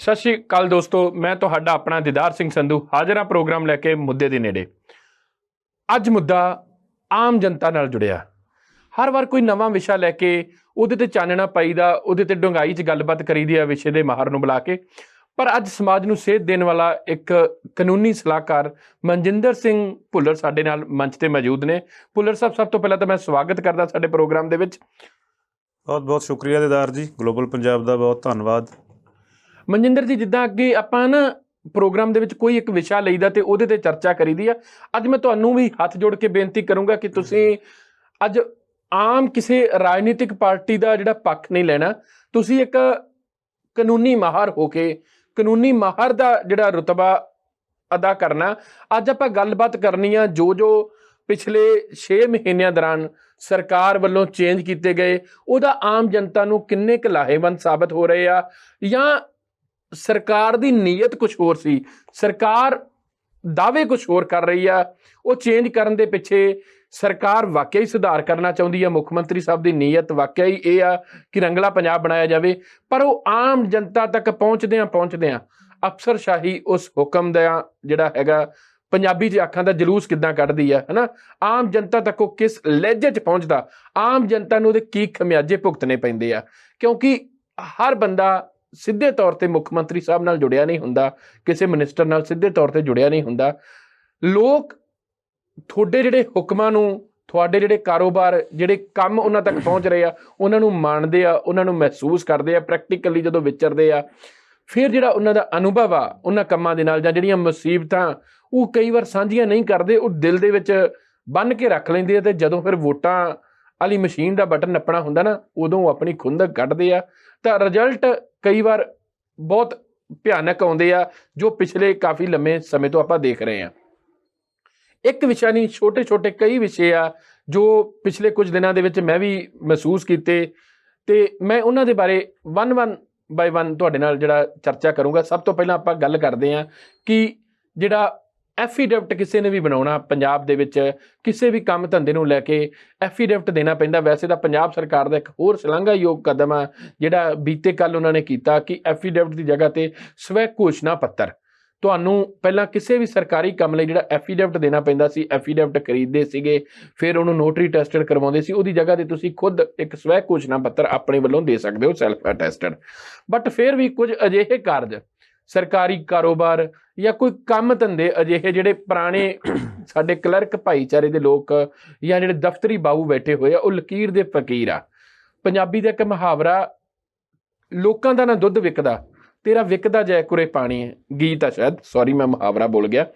ਸਤਿ ਸ਼੍ਰੀ ਅਕਾਲ ਦੋਸਤੋ, ਮੈਂ ਤੁਹਾਡਾ ਆਪਣਾ ਦੀਦਾਰ ਸਿੰਘ ਸੰਧੂ ਹਾਜ਼ਰ ਹਾਂ ਪ੍ਰੋਗਰਾਮ ਲੈ ਕੇ ਮੁੱਦੇ ਦੇ ਨੇੜੇ। ਅੱਜ ਮੁੱਦਾ ਆਮ ਜਨਤਾ ਨਾਲ ਜੁੜਿਆ। ਹਰ ਵਾਰ ਕੋਈ ਨਵਾਂ ਵਿਸ਼ਾ ਲੈ ਕੇ ਉਹਦੇ ਤੇ ਚਾਨਣਾ ਪਾਈਦਾ, ਉਹਦੇ ਤੇ ਡੂੰਘਾਈ 'ਚ ਗੱਲਬਾਤ ਕਰੀਦੀ ਆ ਵਿਸ਼ੇ ਦੇ ਮਾਹਰ ਨੂੰ ਬੁਲਾ ਕੇ। ਪਰ ਅੱਜ ਸਮਾਜ ਨੂੰ ਸੇਧ ਦੇਣ ਵਾਲਾ ਇੱਕ ਕਾਨੂੰਨੀ ਸਲਾਹਕਾਰ ਮਨਜਿੰਦਰ ਸਿੰਘ ਭੁੱਲਰ ਸਾਡੇ ਨਾਲ ਮੰਚ ਤੇ ਮੌਜੂਦ ਨੇ। ਭੁੱਲਰ ਸਾਹਿਬ, ਸਭ ਤੋਂ ਪਹਿਲਾਂ ਤਾਂ ਮੈਂ ਸਵਾਗਤ ਕਰਦਾ ਸਾਡੇ ਪ੍ਰੋਗਰਾਮ ਦੇ ਵਿੱਚ। ਬਹੁਤ ਬਹੁਤ ਸ਼ੁਕਰੀਆ ਦੀਦਾਰ ਜੀ, ਗਲੋਬਲ ਪੰਜਾਬ ਦਾ ਬਹੁਤ ਧੰਨਵਾਦ। ਮਨਜਿੰਦਰ ਜੀ, ਜਿੱਦਾਂ ਅੱਗੇ ਆਪਾਂ ਨਾ ਪ੍ਰੋਗਰਾਮ ਦੇ ਵਿੱਚ ਕੋਈ ਇੱਕ ਵਿਸ਼ਾ ਲਈਦਾ ਤੇ ਉਹਦੇ ਤੇ ਚਰਚਾ ਕਰੀਦੀ ਆ, ਅੱਜ ਮੈਂ ਤੁਹਾਨੂੰ ਵੀ ਹੱਥ ਜੋੜ ਕੇ ਬੇਨਤੀ ਕਰੂੰਗਾ ਕਿ ਤੁਸੀਂ ਅੱਜ ਆਮ ਕਿਸੇ ਰਾਜਨੀਤਿਕ ਪਾਰਟੀ ਦਾ ਜਿਹੜਾ ਪੱਖ ਨਹੀਂ ਲੈਣਾ। ਤੁਸੀਂ ਇੱਕ ਕਾਨੂੰਨੀ ਮਾਹਰ ਹੋ ਕੇ ਕਾਨੂੰਨੀ ਮਾਹਰ ਦਾ ਜਿਹੜਾ ਰੁਤਬਾ ਅਦਾ ਕਰਨਾ। ਅੱਜ ਆਪਾਂ ਗੱਲਬਾਤ ਕਰਨੀ ਆ ਜੋ ਪਿਛਲੇ 6 ਮਹੀਨਿਆਂ ਦੌਰਾਨ ਸਰਕਾਰ ਵੱਲੋਂ ਚੇਂਜ ਕੀਤੇ ਗਏ, ਉਹਦਾ ਆਮ ਜਨਤਾ ਨੂੰ ਕਿੰਨੇ ਕੁ ਲਾਹੇਵੰਦ ਸਾਬਤ ਹੋ ਰਹੇ ਆ, ਜਾਂ ਸਰਕਾਰ ਦੀ ਨੀਅਤ ਕੁਝ ਹੋਰ ਸੀ, ਸਰਕਾਰ ਦਾਅਵੇ ਕੁਝ ਹੋਰ ਕਰ ਰਹੀ ਆ। ਉਹ ਚੇਂਜ ਕਰਨ ਦੇ ਪਿੱਛੇ ਸਰਕਾਰ ਵਾਕਿਆ ਹੀ ਸੁਧਾਰ ਕਰਨਾ ਚਾਹੁੰਦੀ ਆ, ਮੁੱਖ ਮੰਤਰੀ ਸਾਹਿਬ ਦੀ ਨੀਅਤ ਵਾਕਿਆ ਹੀ ਇਹ ਆ ਕਿ ਰੰਗਲਾ ਪੰਜਾਬ ਬਣਾਇਆ ਜਾਵੇ, ਪਰ ਉਹ ਆਮ ਜਨਤਾ ਤੱਕ ਪਹੁੰਚਦਿਆਂ ਅਫਸਰਸ਼ਾਹੀ ਉਸ ਹੁਕਮ ਦਾ ਜਿਹੜਾ ਹੈਗਾ ਪੰਜਾਬੀ 'ਚ ਅੱਖਾਂ ਦਾ ਜਲੂਸ ਕਿੱਦਾਂ ਕੱਢਦੀ ਆ, ਹਨਾ। ਆਮ ਜਨਤਾ ਤੱਕ ਉਹ ਕਿਸ ਲਹਿਜੇ 'ਚ ਪਹੁੰਚਦਾ, ਆਮ ਜਨਤਾ ਨੂੰ ਉਹਦੇ ਕੀ ਖਮਿਆਜੇ ਭੁਗਤਣੇ ਪੈਂਦੇ ਆ, ਕਿਉਂਕਿ ਹਰ ਬੰਦਾ ਸਿੱਧੇ ਤੌਰ ਤੇ ਮੁੱਖ ਮੰਤਰੀ ਸਾਹਿਬ ਨਾਲ ਜੁੜਿਆ ਨਹੀਂ ਹੁੰਦਾ, ਕਿਸੇ ਮਿਨਿਸਟਰ ਨਾਲ ਸਿੱਧੇ ਤੌਰ ਤੇ ਜੁੜਿਆ ਨਹੀਂ ਹੁੰਦਾ। ਲੋਕ ਤੁਹਾਡੇ ਜਿਹੜੇ ਹੁਕਮਾਂ ਨੂੰ, ਤੁਹਾਡੇ ਜਿਹੜੇ ਕਾਰੋਬਾਰ, ਜਿਹੜੇ ਕੰਮ ਉਹਨਾਂ ਤੱਕ ਪਹੁੰਚ ਰਹੇ ਆ, ਉਹਨਾਂ ਨੂੰ ਮੰਨਦੇ ਆ, ਉਹਨਾਂ ਨੂੰ ਮਹਿਸੂਸ ਕਰਦੇ ਆ। ਪ੍ਰੈਕਟੀਕਲੀ ਜਦੋਂ ਵਿਚਰਦੇ ਆ, ਫਿਰ ਜਿਹੜਾ ਉਹਨਾਂ ਦਾ ਅਨੁਭਵ ਆ ਉਹਨਾਂ ਕੰਮਾਂ ਦੇ ਨਾਲ, ਜਾਂ ਜਿਹੜੀਆਂ ਮੁਸੀਬਤਾਂ ਉਹ ਕਈ ਵਾਰ ਸਾਂਝੀਆਂ ਨਹੀਂ ਕਰਦੇ, ਉਹ ਦਿਲ ਦੇ ਵਿੱਚ ਬੰਨ੍ਹ ਕੇ ਰੱਖ ਲੈਂਦੇ ਆ। ਤੇ ਜਦੋਂ ਫਿਰ ਵੋਟਾਂ ਵਾਲੀ ਮਸ਼ੀਨ ਦਾ ਬਟਨ ਨੱਪਣਾ ਹੁੰਦਾ ਨਾ, ਉਦੋਂ ਆਪਣੀ ਖੁੰਦਕ ਕੱਢਦੇ ਆ, ਤਾਂ ਰਿਜ਼ਲਟ ਕਈ ਵਾਰ ਬਹੁਤ ਭਿਆਨਕ ਆਉਂਦੇ ਆ, ਜੋ ਪਿਛਲੇ ਕਾਫੀ ਲੰਮੇ ਸਮੇਂ ਤੋਂ ਆਪਾਂ ਦੇਖ ਰਹੇ ਹਾਂ। ਇੱਕ ਵਿਸ਼ਾ ਨਹੀਂ, ਛੋਟੇ ਛੋਟੇ ਕਈ ਵਿਸ਼ੇ ਆ ਜੋ ਪਿਛਲੇ ਕੁਝ ਦਿਨਾਂ ਦੇ ਵਿੱਚ ਮੈਂ ਵੀ ਮਹਿਸੂਸ ਕੀਤੇ, ਤੇ ਮੈਂ ਉਹਨਾਂ ਦੇ ਬਾਰੇ ਵਨ ਬਾਏ ਵਨ ਤੁਹਾਡੇ ਨਾਲ ਜਿਹੜਾ ਚਰਚਾ ਕਰੂੰਗਾ। ਸਭ ਤੋਂ ਪਹਿਲਾਂ ਆਪਾਂ ਗੱਲ ਕਰਦੇ ਹਾਂ ਕਿ ਜਿਹੜਾ ਐਫੀਡੈਵਿਟ ਕਿਸੇ ਨੇ ਵੀ ਬਣਾਉਣਾ ਪੰਜਾਬ ਦੇ ਵਿੱਚ, ਕਿਸੇ ਵੀ ਕੰਮ ਧੰਦੇ ਨੂੰ ਲੈ ਕੇ ਐਫੀਡੈਵਿਟ ਦੇਣਾ ਪੈਂਦਾ। ਵੈਸੇ ਤਾਂ ਪੰਜਾਬ ਸਰਕਾਰ ਦਾ ਇੱਕ ਹੋਰ ਸ਼ਲਾਘਾਯੋਗ ਕਦਮ ਆ ਜਿਹੜਾ ਬੀਤੇ ਕੱਲ ਉਹਨਾਂ ਨੇ ਕੀਤਾ ਕਿ ਐਫੀਡੈਵਿਟ ਦੀ ਜਗ੍ਹਾ ਤੇ ਸਵੈ ਘੋਸ਼ਣਾ ਪੱਤਰ। ਤੁਹਾਨੂੰ ਪਹਿਲਾਂ ਕਿਸੇ ਵੀ ਸਰਕਾਰੀ ਕੰਮ ਲਈ ਜਿਹੜਾ ਐਫੀਡੈਵਿਟ ਦੇਣਾ ਪੈਂਦਾ ਸੀ, ਐਫੀਡੈਵਿਟ ਖਰੀਦਦੇ ਸੀਗੇ, ਫਿਰ ਉਹਨੂੰ ਨੋਟਰੀ ਟੈਸਟਡ ਕਰਵਾਉਂਦੇ ਸੀ, ਉਹਦੀ ਜਗ੍ਹਾ ਤੇ ਤੁਸੀਂ ਖੁਦ ਇੱਕ ਸਵੈ ਘੋਸ਼ਣਾ ਪੱਤਰ ਆਪਣੇ ਵੱਲੋਂ ਦੇ ਸਕਦੇ ਹੋ, ਸੈਲਫ ਅਟੈਸਟਡ। ਬਟ ਫਿਰ ਵੀ ਕੁਝ ਅਜਿਹੇ ਕਾਰਜ, ਸਰਕਾਰੀ ਕਾਰੋਬਾਰ ਜਾਂ ਕੋਈ ਕੰਮ ਧੰਦੇ ਅਜਿਹੇ ਜਿਹੜੇ ਪੁਰਾਣੇ ਸਾਡੇ ਕਲਰਕ ਭਾਈਚਾਰੇ ਦੇ ਲੋਕ ਜਾਂ ਜਿਹੜੇ ਦਫ਼ਤਰੀ ਬਾਬੂ ਬੈਠੇ ਹੋਏ ਆ, ਉਹ ਲਕੀਰ ਦੇ ਫਕੀਰ ਆ। ਪੰਜਾਬੀ ਦਾ ਇੱਕ ਮੁਹਾਵਰਾ, ਲੋਕਾਂ ਦਾ ਨਾ ਦੁੱਧ ਵਿਕਦਾ, ਤੇਰਾ ਵਿਕਦਾ ਜੈ ਕੁਰੇ ਪਾਣੀ ਹੈ, ਗੀਤ ਆ ਸ਼ਾਇਦ, ਸੌਰੀ ਮੈਂ ਮੁਹਾਵਰਾ ਬੋਲ ਗਿਆ।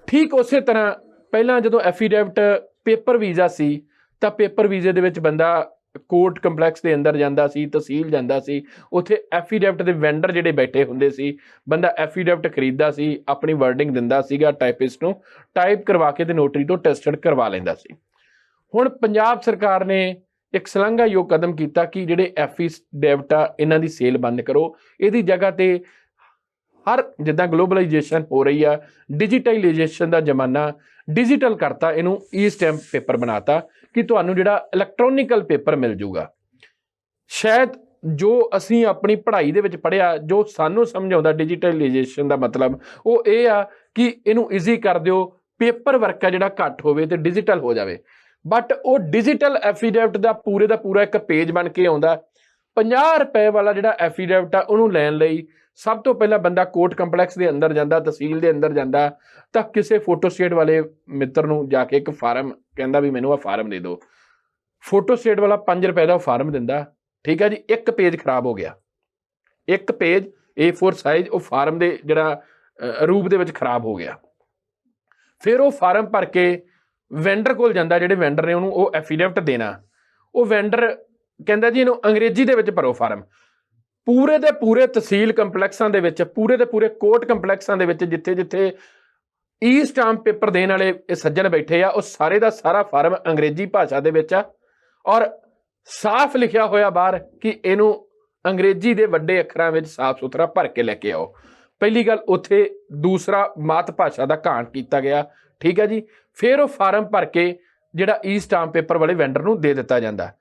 ਠੀਕ ਉਸੇ ਤਰ੍ਹਾਂ ਪਹਿਲਾਂ ਜਦੋਂ ਐਫੀਡੈਵਿਟ ਪੇਪਰ ਵੀਜ਼ਾ ਸੀ, ਤਾਂ ਪੇਪਰ ਵੀਜ਼ੇ ਦੇ ਵਿੱਚ ਬੰਦਾ ਕੋਰਟ ਕੰਪਲੈਕਸ ਦੇ ਅੰਦਰ ਜਾਂਦਾ ਸੀ, ਤਹਿਸੀਲ ਜਾਂਦਾ ਸੀ, ਉੱਥੇ ਐਫੀਡੈਵਿਟ ਦੇ ਵੈਂਡਰ ਜਿਹੜੇ ਬੈਠੇ ਹੁੰਦੇ ਸੀ, ਬੰਦਾ ਐਫੀਡੈਵਿਟ ਖਰੀਦਦਾ ਸੀ, ਆਪਣੀ ਵਰਡਿੰਗ ਦਿੰਦਾ ਸੀਗਾ ਟਾਈਪਿਸਟ ਨੂੰ, ਟਾਈਪ ਕਰਵਾ ਕੇ ਤੇ ਨੋਟਰੀ ਤੋਂ ਟੈਸਟਡ ਕਰਵਾ ਲੈਂਦਾ ਸੀ। ਹੁਣ ਪੰਜਾਬ ਸਰਕਾਰ ਨੇ ਇੱਕ ਸ਼ਲਾਘਾਯੋਗ ਕਦਮ ਕੀਤਾ ਕਿ ਜਿਹੜੇ ਐਫੀਡੈਵਿਟ ਆ ਇਹਨਾਂ ਦੀ ਸੇਲ ਬੰਦ ਕਰੋ। ਇਹਦੀ ਜਗ੍ਹਾ ਤੇ ਹਰ ਜਿੱਦਾਂ ਗਲੋਬਲਾਈਜੇਸ਼ਨ ਹੋ ਰਹੀ ਆ, ਡਿਜੀਟਲਾਈਜੇਸ਼ਨ ਦਾ ਜ਼ਮਾਨਾ, ਡਿਜੀਟਲ ਕਰਤਾ, ਇਹਨੂੰ ਈ ਸਟੈਂਪ ਪੇਪਰ ਬਣਾਤਾ ਕਿ ਤੁਹਾਨੂੰ ਜਿਹੜਾ ਇਲੈਕਟ੍ਰੋਨਿਕਲ ਪੇਪਰ ਮਿਲ ਜੂਗਾ। ਸ਼ਾਇਦ ਜੋ ਅਸੀਂ ਆਪਣੀ ਪੜ੍ਹਾਈ ਦੇ ਵਿੱਚ ਪੜ੍ਹਿਆ, ਜੋ ਸਾਨੂੰ ਸਮਝ ਆਉਂਦਾ ਡਿਜੀਟਲਾਈਜੇਸ਼ਨ ਦਾ ਮਤਲਬ, ਉਹ ਇਹ ਆ ਕਿ ਇਹਨੂੰ ਈਜ਼ੀ ਕਰ ਦਿਓ, ਪੇਪਰ ਵਰਕ ਆ ਜਿਹੜਾ ਘੱਟ ਹੋਵੇ ਤੇ ਡਿਜੀਟਲ ਹੋ ਜਾਵੇ। ਬਟ ਉਹ ਡਿਜੀਟਲ ਐਫੀਡੈਵਿਟ ਦਾ ਪੂਰਾ ਇੱਕ ਪੇਜ ਬਣ ਕੇ ਆਉਂਦਾ। 50 ਰੁਪਏ ਵਾਲਾ ਜਿਹੜਾ ਐਫੀਡੈਵਿਟ ਆ ਉਹਨੂੰ ਲੈਣ ਲਈ ਸਭ ਤੋਂ ਪਹਿਲਾਂ ਬੰਦਾ ਕੋਰਟ ਕੰਪਲੈਕਸ ਦੇ ਅੰਦਰ ਜਾਂਦਾ, ਤਹਿਸੀਲ ਦੇ ਅੰਦਰ ਜਾਂਦਾ, ਤਾਂ ਕਿਸੇ ਫੋਟੋਸਟੇਟ ਵਾਲੇ ਮਿੱਤਰ ਨੂੰ ਜਾ ਕੇ ਇੱਕ ਫਾਰਮ ਕਹਿੰਦਾ ਵੀ ਮੈਨੂੰ ਆਹ ਫਾਰਮ ਦੇ ਦਿਓ। ਫੋਟੋਸਟੇਟ ਵਾਲਾ 5 ਰੁਪਏ ਦਾ ਫਾਰਮ ਦਿੰਦਾ, ਠੀਕ ਹੈ ਜੀ। ਇੱਕ ਪੇਜ ਖਰਾਬ ਹੋ ਗਿਆ, ਇੱਕ ਪੇਜ A4 ਸਾਈਜ਼ ਉਹ ਫਾਰਮ ਦੇ ਜਿਹੜਾ ਰੂਪ ਦੇ ਵਿੱਚ ਖਰਾਬ ਹੋ ਗਿਆ। ਫਿਰ ਉਹ ਫਾਰਮ ਭਰ ਕੇ ਵੈਂਡਰ ਕੋਲ ਜਾਂਦਾ, ਜਿਹੜੇ ਵੈਂਡਰ ਨੇ ਉਹਨੂੰ ਉਹ ਐਫੀਡੈਵਿਟ ਦੇਣਾ। ਉਹ ਵੈਂਡਰ ਕਹਿੰਦਾ ਜੀ ਇਹਨੂੰ ਅੰਗਰੇਜ਼ੀ ਦੇ ਵਿੱਚ ਭਰੋ ਫਾਰਮ। ਪੂਰੇ ਦੇ ਪੂਰੇ ਤਹਿਸੀਲ ਕੰਪਲੈਕਸਾਂ ਦੇ ਵਿੱਚ, ਪੂਰੇ ਦੇ ਪੂਰੇ ਕੋਰਟ ਕੰਪਲੈਕਸਾਂ ਦੇ ਵਿੱਚ ਜਿੱਥੇ ਈ ਸਟਾਂਪ ਪੇਪਰ ਦੇਣ ਵਾਲੇ ਇਹ ਸੱਜਣ ਬੈਠੇ ਆ, ਉਹ ਸਾਰੇ ਦਾ ਸਾਰਾ ਫਾਰਮ ਅੰਗਰੇਜ਼ੀ ਭਾਸ਼ਾ ਦੇ ਵਿੱਚ ਆ, ਔਰ ਸਾਫ਼ ਲਿਖਿਆ ਹੋਇਆ ਬਾਹਰ ਕਿ ਇਹਨੂੰ ਅੰਗਰੇਜ਼ੀ ਦੇ ਵੱਡੇ ਅੱਖਰਾਂ ਵਿੱਚ ਸਾਫ਼ ਸੁਥਰਾ ਭਰ ਕੇ ਲੈ ਕੇ ਆਓ। ਪਹਿਲੀ ਗੱਲ, ਉੱਥੇ ਦੂਸਰਾ ਮਾਤ ਭਾਸ਼ਾ ਦਾ ਘਾਣ ਕੀਤਾ ਗਿਆ, ਠੀਕ ਹੈ ਜੀ। ਫਿਰ ਉਹ ਫਾਰਮ ਭਰ ਕੇ ਜਿਹੜਾ ਈ ਸਟਾਂਪ ਪੇਪਰ ਵਾਲੇ ਵੈਂਡਰ ਨੂੰ ਦੇ ਦਿੱਤਾ ਜਾਂਦਾ।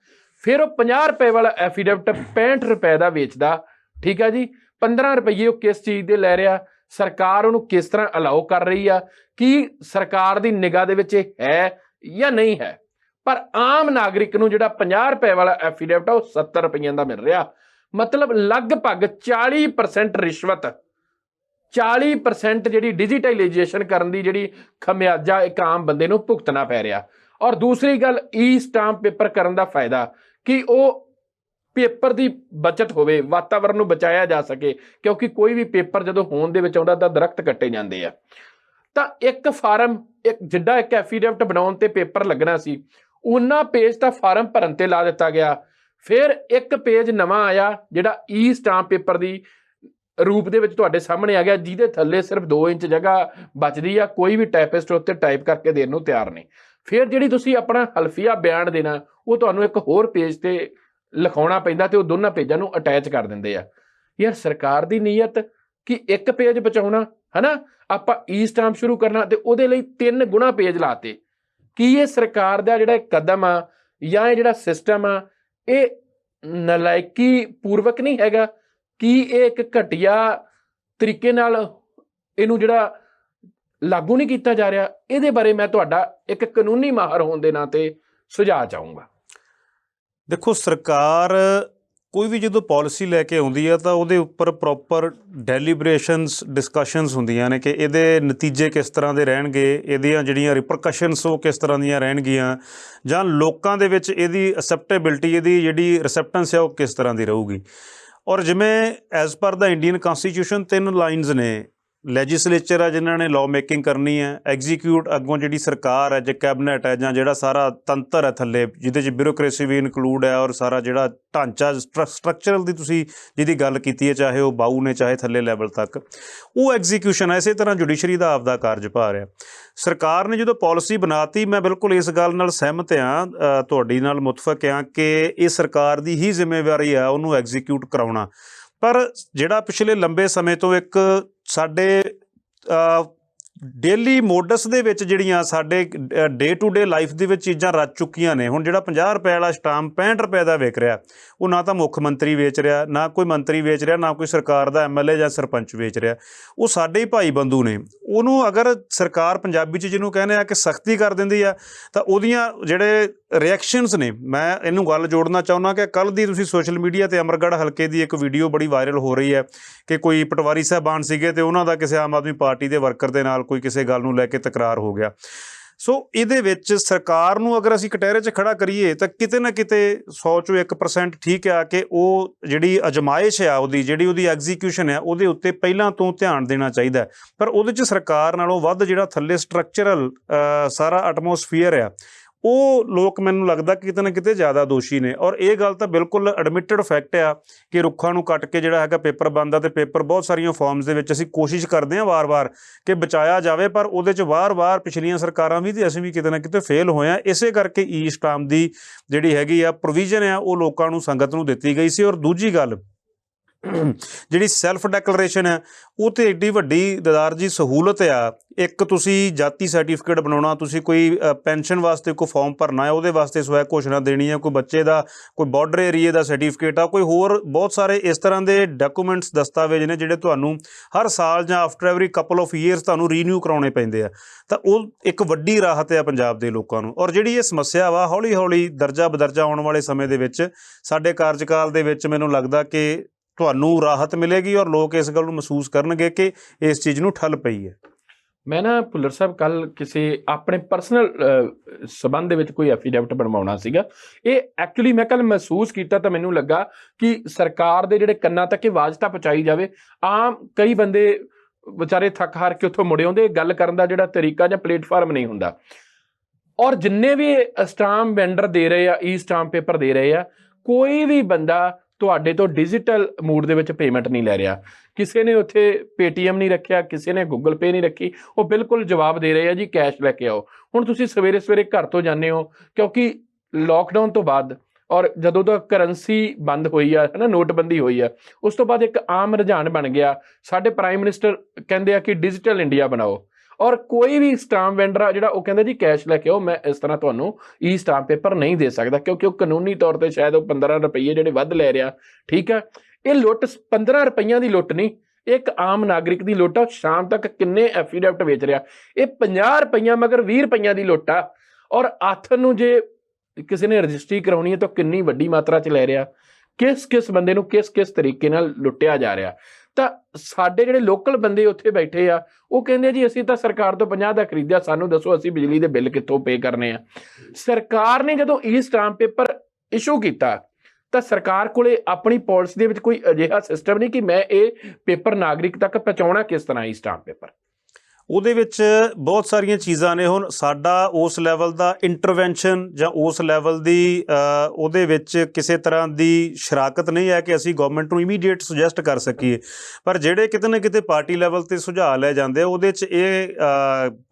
ਫਿਰ ਉਹ 50 ਰੁਪਏ ਵਾਲਾ ਐਫੀਡੈਵਿਟ 65 ਰੁਪਏ ਦਾ ਵੇਚਦਾ, ਠੀਕ ਹੈ ਜੀ। 15 ਰੁਪਏ ਉਹ ਕਿਸ ਚੀਜ਼ ਦੇ ਲੈ ਰਿਹਾ, ਸਰਕਾਰ ਉਹਨੂੰ ਕਿਸ ਤਰ੍ਹਾਂ ਅਲਾਓ ਕਰ ਰਹੀ ਆ, ਕੀ ਸਰਕਾਰ ਦੀ ਨਿਗਾਹ ਦੇ ਵਿੱਚ ਇਹ ਹੈ ਜਾਂ ਨਹੀਂ ਹੈ। ਪਰ ਆਮ ਨਾਗਰਿਕ ਨੂੰ ਜਿਹੜਾ 50 ਰੁਪਏ ਵਾਲਾ ਐਫੀਡੇਵਿਟ ਆ ਉਹ 70 ਰੁਪਈਆਂ ਦਾ ਮਿਲ ਰਿਹਾ। ਮਤਲਬ ਲਗਭਗ 40% ਰਿਸ਼ਵਤ, 40% ਜਿਹੜੀ ਡਿਜੀਟਲਾਈਜੇਸ਼ਨ ਕਰਨ ਦੀ ਜਿਹੜੀ ਖਮਿਆਜਾ ਇੱਕ ਆਮ ਬੰਦੇ ਨੂੰ ਭੁਗਤਣਾ ਪੈ ਰਿਹਾ। ਔਰ ਦੂਸਰੀ ਗੱਲ, ਈ ਸਟਾਂਪ ਪੇਪਰ ਕਰਨ ਦਾ ਫਾਇਦਾ ਕਿ ਉਹ ਪੇਪਰ ਦੀ ਬਚਤ ਹੋਵੇ, ਵਾਤਾਵਰਨ ਨੂੰ ਬਚਾਇਆ ਜਾ ਸਕੇ, ਕਿਉਂਕਿ ਕੋਈ ਵੀ ਪੇਪਰ ਜਦੋਂ ਹੋਂਦ ਦੇ ਵਿੱਚ ਆਉਂਦਾ ਤਾਂ ਦਰਖਤ ਕੱਟੇ ਜਾਂਦੇ ਆ। ਤਾਂ ਇੱਕ ਫਾਰਮ, ਜਿੱਦਾਂ ਇੱਕ ਐਫੀਡੇਵਿਟ ਬਣਾਉਣ ਤੇ ਪੇਪਰ ਲੱਗਣਾ ਸੀ, ਉਹਨਾਂ ਪੇਜ ਤਾਂ ਫਾਰਮ ਭਰਨ ਤੇ ਲਾ ਦਿੱਤਾ ਗਿਆ। ਫਿਰ ਇੱਕ ਪੇਜ ਨਵਾਂ ਆਇਆ ਜਿਹੜਾ ਈ ਸਟਾਂਪ ਪੇਪਰ ਦੀ ਰੂਪ ਦੇ ਵਿੱਚ ਤੁਹਾਡੇ ਸਾਹਮਣੇ ਆ ਗਿਆ, ਜਿਹਦੇ ਥੱਲੇ ਸਿਰਫ 2 ਇੰਚ ਜਗ੍ਹਾ ਬਚਦੀ ਆ, ਕੋਈ ਵੀ ਟਾਈਪਿਸਟ ਉੱਤੇ ਟਾਈਪ ਕਰਕੇ ਦੇਣ ਨੂੰ ਤਿਆਰ ਨਹੀਂ। ਫਿਰ ਜਿਹੜੀ ਤੁਸੀਂ ਆਪਣਾ ਹਲਫੀਆ ਬਿਆਨ ਦੇਣਾ, ਉਹ ਤੁਹਾਨੂੰ ਇੱਕ ਹੋਰ ਪੇਜ ਤੇ ਲਿਖਾਉਣਾ ਪੈਂਦਾ ਤੇ ਉਹ ਦੋਨਾਂ ਪੇਜਾਂ ਨੂੰ ਅਟੈਚ ਕਰ ਦਿੰਦੇ ਆ। ਯਾਰ ਸਰਕਾਰ ਦੀ ਨੀਅਤ ਕਿ ਇੱਕ ਪੇਜ ਬਚਾਉਣਾ, ਹਨਾ, ਆਪਾਂ ਈ ਸਟਾਂਪ ਸ਼ੁਰੂ ਕਰਨਾ ਤੇ ਉਹਦੇ ਲਈ 3 ਗੁਣਾ ਪੇਜ ਲਾਤੇ। ਕੀ ਇਹ ਸਰਕਾਰ ਦਾ ਜਿਹੜਾ ਕਦਮ ਆ ਜਾਂ ਇਹ ਜਿਹੜਾ ਸਿਸਟਮ ਆ ਇਹ ਨਲਾਇਕੀ ਪੂਰਵਕ ਨਹੀਂ ਹੈਗਾ? ਕੀ ਇਹ ਇੱਕ ਘਟੀਆ ਤਰੀਕੇ ਨਾਲ ਇਹਨੂੰ ਜਿਹੜਾ ਲਾਗੂ ਨਹੀਂ ਕੀਤਾ ਜਾ ਰਿਹਾ? ਇਹਦੇ ਬਾਰੇ ਮੈਂ ਤੁਹਾਡਾ ਇੱਕ ਕਾਨੂੰਨੀ ਮਾਹਰ ਹੋਣ ਦੇ ਨਾਤੇ ਸੁਝਾਅ ਚਾਹੂੰਗਾ। ਦੇਖੋ, ਸਰਕਾਰ ਕੋਈ ਵੀ ਜਦੋਂ ਪਾਲਿਸੀ ਲੈ ਕੇ ਆਉਂਦੀ ਹੈ ਤਾਂ ਉਹਦੇ ਉੱਪਰ ਪ੍ਰੋਪਰ ਡੈਲੀਬਰੇਸ਼ਨਸ, ਡਿਸਕਸ਼ਨਸ ਹੁੰਦੀਆਂ ਨੇ ਕਿ ਇਹਦੇ ਨਤੀਜੇ ਕਿਸ ਤਰ੍ਹਾਂ ਦੇ ਰਹਿਣਗੇ, ਇਹਦੀਆਂ ਜਿਹੜੀਆਂ ਰਿਪਰਕਸ਼ਨਸ ਉਹ ਕਿਸ ਤਰ੍ਹਾਂ ਦੀਆਂ ਰਹਿਣਗੀਆਂ, ਜਾਂ ਲੋਕਾਂ ਦੇ ਵਿੱਚ ਇਹਦੀ ਅਸੈਪਟੇਬਿਲਿਟੀ, ਇਹਦੀ ਜਿਹੜੀ ਰਿਸੈਪਟੈਂਸ ਹੈ ਉਹ ਕਿਸ ਤਰ੍ਹਾਂ ਦੀ ਰਹੂਗੀ। ਔਰ ਜਿਵੇਂ ਐਜ਼ ਪਰ ਦਾ ਇੰਡੀਅਨ ਕਨਸਟੀਟਿਊਸ਼ਨ 3 ਲਾਈਨਸ ਨੇ। ਲੈਜਿਸਲੇਚਰ ਆ ਜਿਨ੍ਹਾਂ ਨੇ ਲਾਅ ਮੇਕਿੰਗ ਕਰਨੀ ਹੈ, ਐਗਜ਼ੀਕਿਊਟ ਅੱਗੋਂ ਜਿਹੜੀ ਸਰਕਾਰ ਹੈ, ਜੇ ਕੈਬਨਿਟ ਹੈ ਜਾਂ ਜਿਹੜਾ ਸਾਰਾ ਤੰਤਰ ਹੈ ਥੱਲੇ, ਜਿਹਦੇ 'ਚ ਬਿਊਰੋਕ੍ਰੇਸੀ ਵੀ ਇਨਕਲੂਡ ਹੈ, ਔਰ ਸਾਰਾ ਜਿਹੜਾ ਢਾਂਚਾ ਸਟਰਕਚਰਲ ਦੀ ਤੁਸੀਂ ਜਿਹਦੀ ਗੱਲ ਕੀਤੀ ਹੈ, ਚਾਹੇ ਉਹ ਬਾਊ ਨੇ ਚਾਹੇ ਥੱਲੇ ਲੈਵਲ ਤੱਕ, ਉਹ ਐਗਜ਼ੀਕਿਊਸ਼ਨ ਹੈ। ਇਸੇ ਤਰ੍ਹਾਂ ਜੁਡੀਸ਼ਰੀ ਦਾ ਆਪਦਾ ਕਾਰਜਭਾਰ ਹੈ। ਸਰਕਾਰ ਨੇ ਜਦੋਂ ਪਾਲਿਸੀ ਬਣਾਤੀ, ਮੈਂ ਬਿਲਕੁਲ ਇਸ ਗੱਲ ਨਾਲ ਸਹਿਮਤ ਹਾਂ, ਤੁਹਾਡੀ ਨਾਲ ਮੁਤਫਕ ਹਾਂ ਕਿ ਇਹ ਸਰਕਾਰ ਦੀ ਹੀ ਜ਼ਿੰਮੇਵਾਰੀ ਆ ਉਹਨੂੰ ਐਗਜ਼ੀਕਿਊਟ ਕਰਾਉਣਾ। ਪਰ ਜਿਹੜਾ ਪਿਛਲੇ ਲੰਬੇ ਸਮੇਂ ਤੋਂ ਇੱਕ ਸਾਡੇ ਡੇਲੀ ਮੋਡਸ ਦੇ ਵਿੱਚ ਜਿਹੜੀਆਂ ਸਾਡੇ ਡੇ ਟੂ ਡੇ ਲਾਈਫ ਦੇ ਵਿੱਚ ਚੀਜ਼ਾਂ ਰਚ ਚੁੱਕੀਆਂ ਨੇ, ਹੁਣ ਜਿਹੜਾ 50 ਰੁਪਏ ਵਾਲਾ ਸਟਾਂਪ 65 ਰੁਪਏ ਦਾ ਵਿਕ ਰਿਹਾ, ਉਹ ਨਾ ਤਾਂ ਮੁੱਖ ਮੰਤਰੀ ਵੇਚ ਰਿਹਾ, ਨਾ ਕੋਈ ਮੰਤਰੀ ਵੇਚ ਰਿਹਾ, ਨਾ ਕੋਈ ਸਰਕਾਰ ਦਾ MLA ਜਾਂ ਸਰਪੰਚ ਵੇਚ ਰਿਹਾ, ਉਹ ਸਾਡੇ ਹੀ ਭਾਈ ਬੰਧੂ ਨੇ। ਉਹਨੂੰ ਅਗਰ ਸਰਕਾਰ ਪੰਜਾਬੀ 'ਚ ਜਿਹਨੂੰ ਕਹਿੰਦੇ ਆ ਕਿ ਸਖਤੀ ਕਰ ਦਿੰਦੀ ਆ, ਤਾਂ ਉਹਦੀਆਂ ਜਿਹੜੇ ਰਿਐਕਸ਼ਨਸ ਨੇ, ਮੈਂ ਇਹਨੂੰ ਗੱਲ ਜੋੜਨਾ ਚਾਹੁੰਦਾ ਕਿ ਕੱਲ੍ਹ ਦੀ ਤੁਸੀਂ ਸੋਸ਼ਲ ਮੀਡੀਆ 'ਤੇ ਅਮਰਗੜ੍ਹ ਹਲਕੇ ਦੀ ਇੱਕ ਵੀਡੀਓ ਬੜੀ ਵਾਇਰਲ ਹੋ ਰਹੀ ਹੈ ਕਿ ਕੋਈ ਪਟਵਾਰੀ ਸਾਹਿਬਾਨ ਸੀਗੇ ਅਤੇ ਉਹਨਾਂ ਦਾ ਕਿਸੇ ਆਮ ਆਦਮੀ ਪਾਰਟੀ ਦੇ ਵਰਕਰ ਦੇ ਨਾਲ ਕੋਈ ਕਿਸੇ ਗੱਲ ਨੂੰ ਲੈ ਕੇ ਤਕਰਾਰ ਹੋ ਗਿਆ। ਸੋ ਇਹਦੇ ਵਿੱਚ ਸਰਕਾਰ ਨੂੰ ਅਗਰ ਅਸੀਂ ਕਟਹਿਰੇ 'ਚ ਖੜਾ ਕਰੀਏ ਤਾਂ ਕਿਤੇ ਨਾ ਕਿਤੇ 100 ਚੋਂ 1% ਠੀਕ ਆ ਕਿ ਉਹ ਜਿਹੜੀ ਅਜਮਾਇਸ਼ ਆ, ਉਹਦੀ ਐਗਜ਼ੀਕਿਊਸ਼ਨ ਆ, ਉਹਦੇ ਉੱਤੇ ਪਹਿਲਾਂ ਤੋਂ ਧਿਆਨ ਦੇਣਾ ਚਾਹੀਦਾ। ਪਰ ਉਹਦੇ 'ਚ ਸਰਕਾਰ ਨਾਲੋਂ ਵੱਧ ਜਿਹੜਾ ਥੱਲੇ ਸਟਰਕਚਰਲ ਸਾਰਾ ਐਟਮੋਸਫੀਅਰ ਆ, ਉਹ ਲੋਕ ਮੈਨੂੰ ਲੱਗਦਾ ਕਿ ਕਿਤੇ ਨਾ ਕਿਤੇ ਜ਼ਿਆਦਾ ਦੋਸ਼ੀ ਨੇ। ਔਰ ਇਹ ਗੱਲ ਤਾਂ ਬਿਲਕੁਲ ਐਡਮਿਟਡ ਫੈਕਟ ਆ ਕਿ ਰੁੱਖਾਂ ਨੂੰ ਕੱਟ ਕੇ ਜਿਹੜਾ ਹੈਗਾ ਪੇਪਰ ਬਣਦਾ, ਅਤੇ ਪੇਪਰ ਬਹੁਤ ਸਾਰੀਆਂ ਫਾਰਮਸ ਦੇ ਵਿੱਚ ਅਸੀਂ ਕੋਸ਼ਿਸ਼ ਕਰਦੇ ਹਾਂ ਵਾਰ-ਵਾਰ ਕਿ ਬਚਾਇਆ ਜਾਵੇ, ਪਰ ਉਹਦੇ 'ਚ ਵਾਰ-ਵਾਰ ਪਿਛਲੀਆਂ ਸਰਕਾਰਾਂ ਵੀ ਅਤੇ ਅਸੀਂ ਵੀ ਕਿਤੇ ਨਾ ਕਿਤੇ ਫੇਲ ਹੋਏ ਹਾਂ। ਇਸੇ ਕਰਕੇ ਈ ਸਟਾਂਪ ਦੀ ਜਿਹੜੀ ਹੈਗੀ ਆ ਪ੍ਰੋਵੀਜ਼ਨ ਆ, ਉਹ ਲੋਕਾਂ ਨੂੰ, ਸੰਗਤ ਨੂੰ ਦਿੱਤੀ ਗਈ ਸੀ। ਔਰ ਦੂਜੀ ਗੱਲ, ਜਿਹੜੀ ਸੈਲਫ ਡੈਕਲੇਰੇਸ਼ਨ ਹੈ, ਉਹ ਤਾਂ ਐਡੀ ਵੱਡੀ ਦਦਾਰ ਜੀ ਸਹੂਲਤ ਆ। ਇੱਕ ਤੁਸੀਂ ਜਾਤੀ ਸਰਟੀਫਿਕੇਟ ਬਣਾਉਣਾ, ਤੁਸੀਂ ਕੋਈ ਪੈਨਸ਼ਨ ਵਾਸਤੇ ਕੋਈ ਫਾਰਮ ਭਰਨਾ ਹੈ, ਉਹਦੇ ਵਾਸਤੇ ਸਵੈ ਘੋਸ਼ਣਾ ਦੇਣੀ ਹੈ, ਕੋਈ ਬੱਚੇ ਦਾ ਕੋਈ ਬਾਰਡਰ ਏਰੀਏ ਦਾ ਸਰਟੀਫਿਕੇਟ ਆ, ਕੋਈ ਹੋਰ ਬਹੁਤ ਸਾਰੇ ਇਸ ਤਰ੍ਹਾਂ ਦੇ ਡਾਕੂਮੈਂਟਸ, ਦਸਤਾਵੇਜ਼ ਨੇ ਜਿਹੜੇ ਤੁਹਾਨੂੰ ਹਰ ਸਾਲ ਜਾਂ after every couple of years ਤੁਹਾਨੂੰ ਰੀਨਿਊ ਕਰਾਉਣੇ ਪੈਂਦੇ ਆ। ਤਾਂ ਉਹ ਇੱਕ ਵੱਡੀ ਰਾਹਤ ਆ ਪੰਜਾਬ ਦੇ ਲੋਕਾਂ ਨੂੰ। ਔਰ ਜਿਹੜੀ ਇਹ ਸਮੱਸਿਆ ਵਾ, ਹੌਲੀ ਹੌਲੀ ਦਰਜਾ ਬਦਰਜਾ ਆਉਣ ਵਾਲੇ ਸਮੇਂ ਦੇ ਵਿੱਚ, ਸਾਡੇ ਕਾਰਜਕਾਲ ਦੇ ਵਿੱਚ, ਮੈਨੂੰ ਲੱਗਦਾ ਕਿ ਤੁਹਾਨੂੰ ਰਾਹਤ ਮਿਲੇਗੀ ਔਰ ਲੋਕ ਇਸ ਗੱਲ ਨੂੰ ਮਹਿਸੂਸ ਕਰਨਗੇ ਕਿ ਇਸ ਚੀਜ਼ ਨੂੰ ਠੱਲ ਪਈ ਹੈ। ਮੈਂ ਨਾ ਭੁੱਲਰ ਸਾਹਿਬ ਕੱਲ ਕਿਸੇ ਆਪਣੇ ਪਰਸਨਲ ਸਬੰਧ ਦੇ ਵਿੱਚ ਕੋਈ ਐਫੀਡੇਵਿਟ ਬਣਵਾਉਣਾ ਸੀਗਾ। ਇਹ ਐਕਚੁਅਲੀ ਮੈਂ ਕੱਲ ਮਹਿਸੂਸ ਕੀਤਾ ਤਾਂ ਮੈਨੂੰ ਲੱਗਾ ਕਿ ਸਰਕਾਰ ਦੇ ਜਿਹੜੇ ਕੰਨਾਂ ਤੱਕ ਇਹ ਆਵਾਜ਼ ਤਾਂ ਪਹੁੰਚਾਈ ਜਾਵੇ। ਆਮ ਕਈ ਬੰਦੇ ਵਿਚਾਰੇ ਥੱਕ ਹਾਰ ਕੇ ਉੱਥੋਂ ਮੁੜੇ ਆਉਂਦੇ, ਗੱਲ ਕਰਨ ਦਾ ਜਿਹੜਾ ਤਰੀਕਾ ਜਾਂ ਪਲੇਟਫਾਰਮ ਨਹੀਂ ਹੁੰਦਾ। ਔਰ ਜਿੰਨੇ ਵੀ ਸਟਾਂਪ ਵੈਂਡਰ ਦੇ ਰਹੇ ਆ, ਈ ਸਟਾਂਪ ਪੇਪਰ ਦੇ ਰਹੇ ਆ, ਕੋਈ ਵੀ ਬੰਦਾ ਤੁਹਾਡੇ ਤੋਂ ਡਿਜੀਟਲ ਮੂਡ ਦੇ ਵਿੱਚ ਪੇਮੈਂਟ ਨਹੀਂ ਲੈ ਰਿਹਾ। ਕਿਸੇ ਨੇ ਉੱਥੇ ਪੇਟੀਐਮ ਨਹੀਂ ਰੱਖਿਆ, ਕਿਸੇ ਨੇ ਗੂਗਲ ਪੇ ਨਹੀਂ ਰੱਖੀ, ਉਹ ਬਿਲਕੁਲ ਜਵਾਬ ਦੇ ਰਹੇ ਆ ਜੀ ਕੈਸ਼ ਲੈ ਕੇ ਆਓ। ਹੁਣ ਤੁਸੀਂ ਸਵੇਰੇ ਸਵੇਰੇ ਘਰ ਤੋਂ ਜਾਂਦੇ ਹੋ, ਕਿਉਂਕਿ ਲੋਕਡਾਊਨ ਤੋਂ ਬਾਅਦ ਔਰ ਜਦੋਂ ਤੋਂ ਕਰੰਸੀ ਬੰਦ ਹੋਈ ਆ, ਹੈ ਨਾ, ਨੋਟਬੰਦੀ ਹੋਈ ਆ, ਉਸ ਤੋਂ ਬਾਅਦ ਇੱਕ ਆਮ ਰੁਝਾਨ ਬਣ ਗਿਆ। ਸਾਡੇ ਪ੍ਰਾਈਮ ਮਿਨਿਸਟਰ ਕਹਿੰਦੇ ਆ ਕਿ ਡਿਜੀਟਲ ਇੰਡੀਆ ਬਣਾਓ, ਔਰ ਕੋਈ ਵੀ ਸਟਾਂਪ ਵੈਂਡਰ ਆ ਜਿਹੜਾ ਉਹ ਕਹਿੰਦਾ ਜੀ ਕੈਸ਼ ਲੈ ਕੇ ਆਓ, ਮੈਂ ਇਸ ਤਰ੍ਹਾਂ ਤੁਹਾਨੂੰ ਈ ਸਟਾਂਪ ਪੇਪਰ ਨਹੀਂ ਦੇ ਸਕਦਾ, ਕਿਉਂਕਿ ਉਹ ਕਾਨੂੰਨੀ ਤੌਰ ਤੇ ਸ਼ਾਇਦ ਉਹ 15 ਰੁਪਏ ਜਿਹੜੇ ਵੱਧ ਲੈ ਰਿਹਾ। ਠੀਕ ਹੈ, ਇਹ ਲੁੱਟ 15 ਰੁਪਈਆਂ ਦੀ ਲੁੱਟ ਨਹੀਂ, ਇੱਕ ਆਮ ਨਾਗਰਿਕ ਦੀ ਲੁੱਟ ਆ। ਸ਼ਾਮ ਤੱਕ ਕਿੰਨੇ ਐਫੀਡੈਵਿਟ ਵੇਚ ਰਿਹਾ, ਇਹ 50 ਰੁਪਈਆਂ ਮਗਰ 20 ਰੁਪਈਆਂ ਦੀ ਲੁੱਟ ਆ। ਔਰ ਆਥਰ ਨੂੰ ਜੇ ਕਿਸੇ ਨੇ ਰਜਿਸਟਰੀ ਕਰਾਉਣੀ ਹੈ ਤਾਂ ਕਿੰਨੀ ਵੱਡੀ ਮਾਤਰਾ 'ਚ ਲੈ ਰਿਹਾ, ਕਿਸ ਬੰਦੇ ਨੂੰ ਕਿਸ ਤਰੀਕੇ ਨਾਲ ਲੁੱਟਿਆ ਜਾ ਰਿਹਾ। ਤਾਂ ਸਾਡੇ ਜਿਹੜੇ ਲੋਕਲ ਬੰਦੇ ਉੱਥੇ ਬੈਠੇ ਆ ਉਹ ਕਹਿੰਦੇ ਜੀ ਅਸੀਂ ਤਾਂ ਸਰਕਾਰ ਤੋਂ 50 ਦਾ ਖਰੀਦਿਆ, ਸਾਨੂੰ ਦੱਸੋ ਅਸੀਂ ਬਿਜਲੀ ਦੇ ਬਿੱਲ ਕਿੱਥੋਂ ਪੇ ਕਰਨੇ ਆ। ਸਰਕਾਰ ਨੇ ਜਦੋਂ ਈ ਸਟਾਂਪ ਪੇਪਰ ਇਸ਼ੂ ਕੀਤਾ ਤਾਂ ਸਰਕਾਰ ਕੋਲੇ ਆਪਣੀ ਪਾਲਿਸੀ ਦੇ ਵਿੱਚ ਕੋਈ ਅਜਿਹਾ ਸਿਸਟਮ ਨਹੀਂ ਕਿ ਮੈਂ ਇਹ ਪੇਪਰ ਨਾਗਰਿਕ ਤੱਕ ਪਹੁੰਚਾਉਣਾ ਕਿਸ ਤਰ੍ਹਾਂ ਈ ਸਟਾਂਪ ਪੇਪਰ। ਉਹਦੇ ਵਿੱਚ ਬਹੁਤ ਸਾਰੀਆਂ ਚੀਜ਼ਾਂ ਨੇ। ਹੁਣ ਸਾਡਾ ਉਸ ਲੈਵਲ ਦਾ ਇੰਟਰਵੈਂਸ਼ਨ ਜਾਂ ਉਸ ਲੈਵਲ ਦੀ ਉਹਦੇ ਵਿੱਚ ਕਿਸੇ ਤਰ੍ਹਾਂ ਦੀ ਸ਼ਰਾਕਤ ਨਹੀਂ ਹੈ ਕਿ ਅਸੀਂ ਗਵਰਨਮੈਂਟ ਨੂੰ ਇਮੀਡੀਏਟ ਸੁਜੈਸਟ ਕਰ ਸਕੀਏ। ਪਰ ਜਿਹੜੇ ਕਿਤੇ ਨਾ ਕਿਤੇ ਪਾਰਟੀ ਲੈਵਲ 'ਤੇ ਸੁਝਾਅ ਲੈ ਜਾਂਦੇ ਉਹਦੇ 'ਚ ਇਹ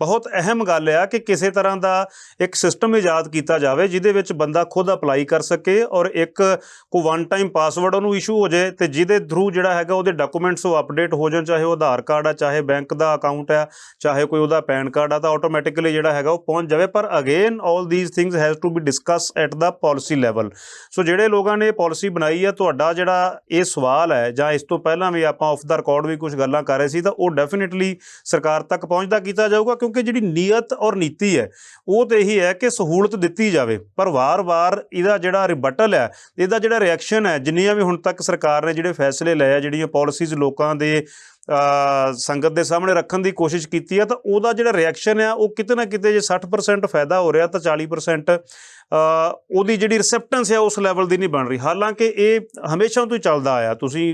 ਬਹੁਤ ਅਹਿਮ ਗੱਲ ਆ ਕਿ ਕਿਸੇ ਤਰ੍ਹਾਂ ਦਾ ਇੱਕ ਸਿਸਟਮ ਇਜਾਦ ਕੀਤਾ ਜਾਵੇ ਜਿਹਦੇ ਵਿੱਚ ਬੰਦਾ ਖੁਦ ਅਪਲਾਈ ਕਰ ਸਕੇ ਔਰ ਇੱਕ ਕੋਈ ਵਨ ਟਾਈਮ ਪਾਸਵਰਡ ਉਹਨੂੰ ਇਸ਼ੂ ਹੋ ਜਾਏ ਅਤੇ ਜਿਹਦੇ ਥਰੂ ਜਿਹੜਾ ਹੈਗਾ ਉਹਦੇ ਡਾਕੂਮੈਂਟਸ ਉਹ ਅਪਡੇਟ ਹੋ ਜਾਣ, ਚਾਹੇ ਉਹ ਆਧਾਰ ਕਾਰਡ ਆ, ਚਾਹੇ ਬੈਂਕ ਦਾ ਅਕਾਊਂਟ ਆ, ਚਾਹੇ ਕੋਈ ਉਹਦਾ ਪੈਨ ਕਾਰਡ ਆ, ਤਾਂ ਆਟੋਮੈਟਿਕਲੀ ਜਿਹੜਾ ਹੈਗਾ ਉਹ ਪਹੁੰਚ ਜਾਵੇ। ਪਰ again all these things has to be discuss at the policy level. So ਜਿਹੜੇ ਲੋਕਾਂ ਨੇ ਇਹ ਪਾਲਿਸੀ ਬਣਾਈ ਹੈ, ਤੁਹਾਡਾ ਜਿਹੜਾ ਇਹ ਸਵਾਲ ਹੈ ਜਾਂ ਇਸ ਤੋਂ ਪਹਿਲਾਂ ਵੀ ਆਪਾਂ ਆਫ ਦਾ ਰਿਕਾਰਡ ਵੀ ਕੁਝ ਗੱਲਾਂ ਕਰ ਰਹੇ ਸੀ, ਤਾਂ ਉਹ ਡੈਫੀਨੇਟਲੀ ਸਰਕਾਰ ਤੱਕ ਪਹੁੰਚਦਾ ਕੀਤਾ ਜਾਊਗਾ, ਕਿਉਂਕਿ ਜਿਹੜੀ ਨੀਅਤ ਔਰ ਨੀਤੀ ਹੈ ਉਹ ਤਾਂ ਇਹੀ ਹੈ ਕਿ ਸਹੂਲਤ ਦਿੱਤੀ ਜਾਵੇ। ਪਰ ਵਾਰ-ਵਾਰ ਇਹਦਾ ਜਿਹੜਾ ਰਿਬਟਲ ਹੈ, ਇਹਦਾ ਜਿਹੜਾ ਰਿਐਕਸ਼ਨ ਹੈ, ਜਿੰਨੀਆਂ ਵੀ ਹੁਣ ਤੱਕ ਸਰਕਾਰ ਨੇ ਜਿਹੜੇ ਫੈਸਲੇ ਲਏ ਆ, ਜਿਹੜੀਆਂ ਪਾਲਿਸੀਜ਼ ਲੋਕਾਂ ਦੇ ਸੰਗਤ ਦੇ ਸਾਹਮਣੇ ਰੱਖਣ ਦੀ ਕੋਸ਼ਿਸ਼ ਕੀਤੀ ਹੈ, ਤਾਂ ਉਹਦਾ ਜਿਹੜਾ ਰਿਐਕਸ਼ਨ ਆ ਉਹ ਕਿਤੇ ਨਾ ਕਿਤੇ ਜੇ 60% ਫਾਇਦਾ ਹੋ ਰਿਹਾ ਤਾਂ 40% ਉਹਦੀ ਜਿਹੜੀ ਰਿਸੈਪਟੈਂਸ ਹੈ ਉਸ ਲੈਵਲ ਦੀ ਨਹੀਂ ਬਣ ਰਹੀ। ਹਾਲਾਂਕਿ ਇਹ ਹਮੇਸ਼ਾ ਤੋਂ ਹੀ ਚੱਲਦਾ ਆਇਆ। ਤੁਸੀਂ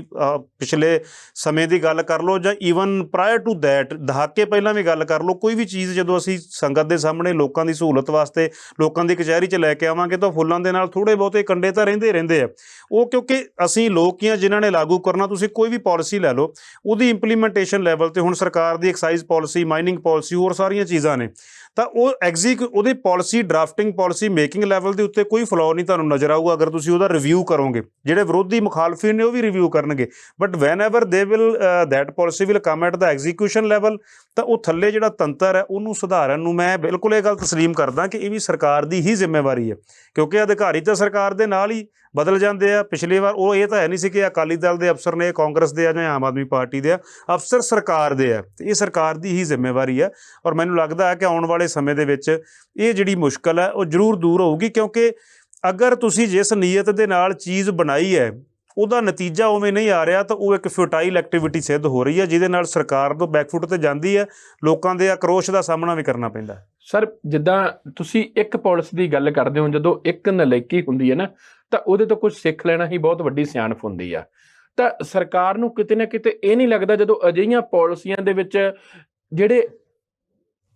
ਪਿਛਲੇ ਸਮੇਂ ਦੀ ਗੱਲ ਕਰ ਲਓ ਜਾਂ ਈਵਨ ਪ੍ਰਾਇਰ ਟੂ ਦੈਟ ਦਹਾਕੇ ਪਹਿਲਾਂ ਵੀ ਗੱਲ ਕਰ ਲਓ, ਕੋਈ ਵੀ ਚੀਜ਼ ਜਦੋਂ ਅਸੀਂ ਸੰਗਤ ਦੇ ਸਾਹਮਣੇ ਲੋਕਾਂ ਦੀ ਸਹੂਲਤ ਵਾਸਤੇ ਲੋਕਾਂ ਦੀ ਕਚਹਿਰੀ 'ਚ ਲੈ ਕੇ ਆਵਾਂਗੇ ਤਾਂ ਫੁੱਲਾਂ ਦੇ ਨਾਲ ਥੋੜ੍ਹੇ ਬਹੁਤੇ ਕੰਡੇ ਤਾਂ ਰਹਿੰਦੇ ਆ। ਉਹ ਕਿਉਂਕਿ ਅਸੀਂ ਲੋਕ ਹੀ ਹਾਂ ਜਿਨ੍ਹਾਂ ਨੇ ਲਾਗੂ ਕਰਨਾ। ਤੁਸੀਂ ਕੋਈ ਵੀ ਪਾਲਿਸੀ ਲੈ ਲਓ, ਉਹਦੀ ਇੰਪਲੀਮੈਂਟੇਸ਼ਨ ਲੈਵਲ 'ਤੇ ਹੁਣ ਸਰਕਾਰ ਦੀ ਐਕਸਾਈਜ਼ ਪਾਲਿਸੀ, ਮਾਈਨਿੰਗ ਪਾਲਿਸੀ, ਹੋਰ ਸਾਰੀਆਂ ਚੀਜ਼ਾਂ ਨੇ, ਤਾਂ ਉਹ ਉਹਦੀ policy drafting, policy making level ਦੇ ਉੱਤੇ ਕੋਈ ਫਲੋ ਨਹੀਂ ਤੁਹਾਨੂੰ ਨਜ਼ਰ ਆਊਗਾ ਅਗਰ ਤੁਸੀਂ ਉਹਦਾ ਰਿਵਿਊ ਕਰੋਗੇ। ਜਿਹੜੇ ਵਿਰੋਧੀ ਮੁਖਾਲਫੀਨ ਨੇ ਉਹ ਵੀ ਰਿਵਿਊ ਕਰਨਗੇ, but whenever they will that policy will come at the execution level, ਤਾਂ ਉਹ ਥੱਲੇ ਜਿਹੜਾ ਤੰਤਰ ਹੈ ਉਹਨੂੰ ਸੁਧਾਰਨ ਨੂੰ ਮੈਂ ਬਿਲਕੁਲ ਇਹ ਗੱਲ ਤਸਲੀਮ ਕਰਦਾ ਕਿ ਇਹ ਵੀ ਸਰਕਾਰ ਦੀ ਹੀ ਜ਼ਿੰਮੇਵਾਰੀ ਹੈ, ਕਿਉਂਕਿ ਅਧਿਕਾਰੀ ਤਾਂ ਸਰਕਾਰ ਦੇ ਨਾਲ ਹੀ ਬਦਲ ਜਾਂਦੇ ਆ। ਪਿਛਲੀ ਵਾਰ ਉਹ ਇਹ ਤਾਂ ਹੈ ਨਹੀਂ ਸੀ ਕਿ ਅਕਾਲੀ ਦਲ ਦੇ ਅਫਸਰ ਨੇ, ਕਾਂਗਰਸ ਦੇ ਆ ਜਾਂ ਆਮ ਆਦਮੀ ਪਾਰਟੀ ਦੇ ਆ, ਅਫਸਰ ਸਰਕਾਰ ਦੇ ਆ, ਅਤੇ ਇਹ ਸਰਕਾਰ ਦੀ ਹੀ ਜ਼ਿੰਮੇਵਾਰੀ ਹੈ। ਔਰ ਮੈਨੂੰ ਲੱਗਦਾ ਹੈ ਕਿ ਆਉਣ ਵਾਲੇ ਸਮੇਂ ਦੇ ਵਿੱਚ ਇਹ ਜਿਹੜੀ ਮੁਸ਼ਕਲ ਹੈ ਉਹ ਜ਼ਰੂਰ ਦੂਰ ਹੋਊਗੀ, ਕਿਉਂਕਿ ਅਗਰ ਤੁਸੀਂ ਜਿਸ ਨੀਅਤ ਦੇ ਨਾਲ ਚੀਜ਼ ਬਣਾਈ ਹੈ ਉਹਦਾ ਨਤੀਜਾ ਉਵੇਂ ਨਹੀਂ ਆ ਰਿਹਾ ਤਾਂ ਉਹ ਇੱਕ ਫਿਊਟਾਈਲ ਐਕਟੀਵਿਟੀ ਸਿੱਧ ਹੋ ਰਹੀ ਹੈ, ਜਿਹਦੇ ਨਾਲ ਸਰਕਾਰ ਤੋਂ ਬੈਕਫੁੱਟ 'ਤੇ ਜਾਂਦੀ ਹੈ, ਲੋਕਾਂ ਦੇ ਆਕਰੋਸ਼ ਦਾ ਸਾਹਮਣਾ ਵੀ ਕਰਨਾ ਪੈਂਦਾ। ਸਰ, ਜਿੱਦਾਂ ਤੁਸੀਂ ਇੱਕ ਪਾਲਿਸੀ ਦੀ ਗੱਲ ਕਰਦੇ ਹੋ, ਜਦੋਂ ਇੱਕ ਨਲਾਇਕੀ ਹੁੰਦੀ ਹੈ ਨਾ ਤਾਂ ਉਹਦੇ ਤੋਂ ਕੁਝ ਸਿੱਖ ਲੈਣਾ ਹੀ ਬਹੁਤ ਵੱਡੀ ਸਿਆਣਪ ਹੁੰਦੀ ਆ। ਤਾਂ ਸਰਕਾਰ ਨੂੰ ਕਿਤੇ ਨਾ ਕਿਤੇ ਇਹ ਨਹੀਂ ਲੱਗਦਾ ਜਦੋਂ ਅਜਿਹੀਆਂ ਪਾਲਿਸੀਆਂ ਦੇ ਵਿੱਚ ਜਿਹੜੇ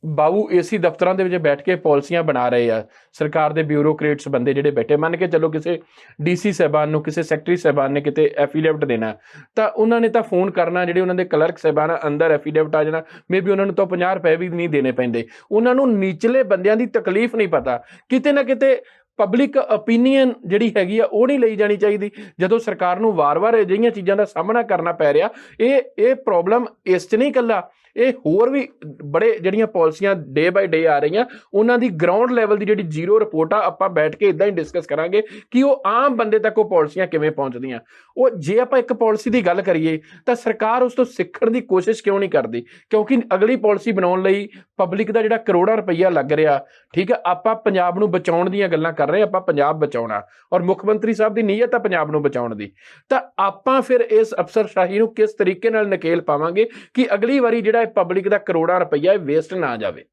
ਬਾਬੂ ਏਸੀ ਦਫ਼ਤਰਾਂ ਦੇ ਵਿੱਚ ਬੈਠ ਕੇ ਪਾਲਿਸੀਆਂ ਬਣਾ ਰਹੇ ਆ, ਸਰਕਾਰ ਦੇ ਬਿਊਰੋਕਰੇਟਸ ਬੰਦੇ ਜਿਹੜੇ ਬੈਠੇ, ਮੰਨ ਕੇ ਚਲੋ ਕਿਸੇ DC ਸਾਹਿਬਾਨ ਨੂੰ, ਕਿਸੇ ਸੈਕਟਰੀ ਸਾਹਿਬਾਨ ਨੇ ਕਿਤੇ ਐਫੀਡੇਵਿਟ ਦੇਣਾ ਤਾਂ ਉਹਨਾਂ ਨੇ ਤਾਂ ਫੋਨ ਕਰਨਾ, ਜਿਹੜੇ ਉਹਨਾਂ ਦੇ ਕਲਰਕ ਸਾਹਿਬਾਨ ਅੰਦਰ ਐਫੀਡੇਵਿਟ ਆ ਜਾਣਾ, ਮੇਬੀ ਉਹਨਾਂ ਨੂੰ ਤਾਂ 50 ਰੁਪਏ ਵੀ ਨਹੀਂ ਦੇਣੇ ਪੈਂਦੇ। ਉਹਨਾਂ ਨੂੰ ਨੀਚਲੇ ਬੰਦਿਆਂ ਦੀ ਤਕਲੀਫ ਨਹੀਂ ਪਤਾ, ਕਿਤੇ ਨਾ ਕਿਤੇ ਪਬਲਿਕ ਓਪੀਨੀਅਨ ਜਿਹੜੀ ਹੈਗੀ ਆ ਉਹ ਨਹੀਂ ਲਈ ਜਾਣੀ ਚਾਹੀਦੀ। ਜਦੋਂ ਸਰਕਾਰ ਨੂੰ ਵਾਰ-ਵਾਰ ਅਜਿਹੀਆਂ ਚੀਜ਼ਾਂ ਦਾ ਸਾਹਮਣਾ ਕਰਨਾ ਪੈ ਰਿਹਾ, ਇਹ ਪ੍ਰੋਬਲਮ ਇਸ 'ਚ ਨਹੀਂ ਇਕੱਲਾ, ਇਹ ਹੋਰ ਵੀ ਬੜੇ ਜਿਹੜੀਆਂ ਪਾਲਿਸੀਆਂ ਡੇ ਬਾਈ ਡੇ ਆ ਰਹੀਆਂ ਉਹਨਾਂ ਦੀ ਗਰਾਊਂਡ ਲੈਵਲ ਦੀ ਜਿਹੜੀ ਜ਼ੀਰੋ ਰਿਪੋਰਟ ਆ, ਆਪਾਂ ਬੈਠ ਕੇ ਇੱਦਾਂ ਹੀ ਡਿਸਕਸ ਕਰਾਂਗੇ ਕਿ ਉਹ ਆਮ ਬੰਦੇ ਤੱਕ ਉਹ ਪਾਲਿਸੀਆਂ ਕਿਵੇਂ ਪਹੁੰਚਦੀਆਂ। ਉਹ ਜੇ ਆਪਾਂ ਇੱਕ ਪਾਲਿਸੀ ਦੀ ਗੱਲ ਕਰੀਏ ਤਾਂ ਸਰਕਾਰ ਉਸ ਤੋਂ ਸਿੱਖਣ ਦੀ ਕੋਸ਼ਿਸ਼ ਕਿਉਂ ਨਹੀਂ ਕਰਦੀ? ਕਿਉਂਕਿ ਅਗਲੀ ਪਾਲਿਸੀ ਬਣਾਉਣ ਲਈ ਪਬਲਿਕ ਦਾ ਜਿਹੜਾ ਕਰੋੜਾਂ ਰੁਪਈਆ ਲੱਗ ਰਿਹਾ, ਠੀਕ ਹੈ, ਆਪਾਂ ਪੰਜਾਬ ਨੂੰ ਬਚਾਉਣ ਦੀਆਂ ਗੱਲਾਂ ਕਰ ਰਹੇ, ਆਪਾਂ ਪੰਜਾਬ ਬਚਾਉਣਾ ਔਰ ਮੁੱਖ ਮੰਤਰੀ ਸਾਹਿਬ ਦੀ ਨੀਅਤ ਆ ਪੰਜਾਬ ਨੂੰ ਬਚਾਉਣ ਦੀ, ਤਾਂ ਆਪਾਂ ਫਿਰ ਇਸ ਅਫਸਰਸ਼ਾਹੀ ਨੂੰ ਕਿਸ ਤਰੀਕੇ ਨਾਲ ਨਕੇਲ ਪਾਵਾਂਗੇ ਕਿ ਅਗਲੀ ਵਾਰੀ ਜਿਹੜਾ ਪਬਲਿਕ ਦਾ ਕਰੋੜਾਂ ਰੁਪਈਆ ਵੇਸਟ ਨਾ ਜਾਵੇ?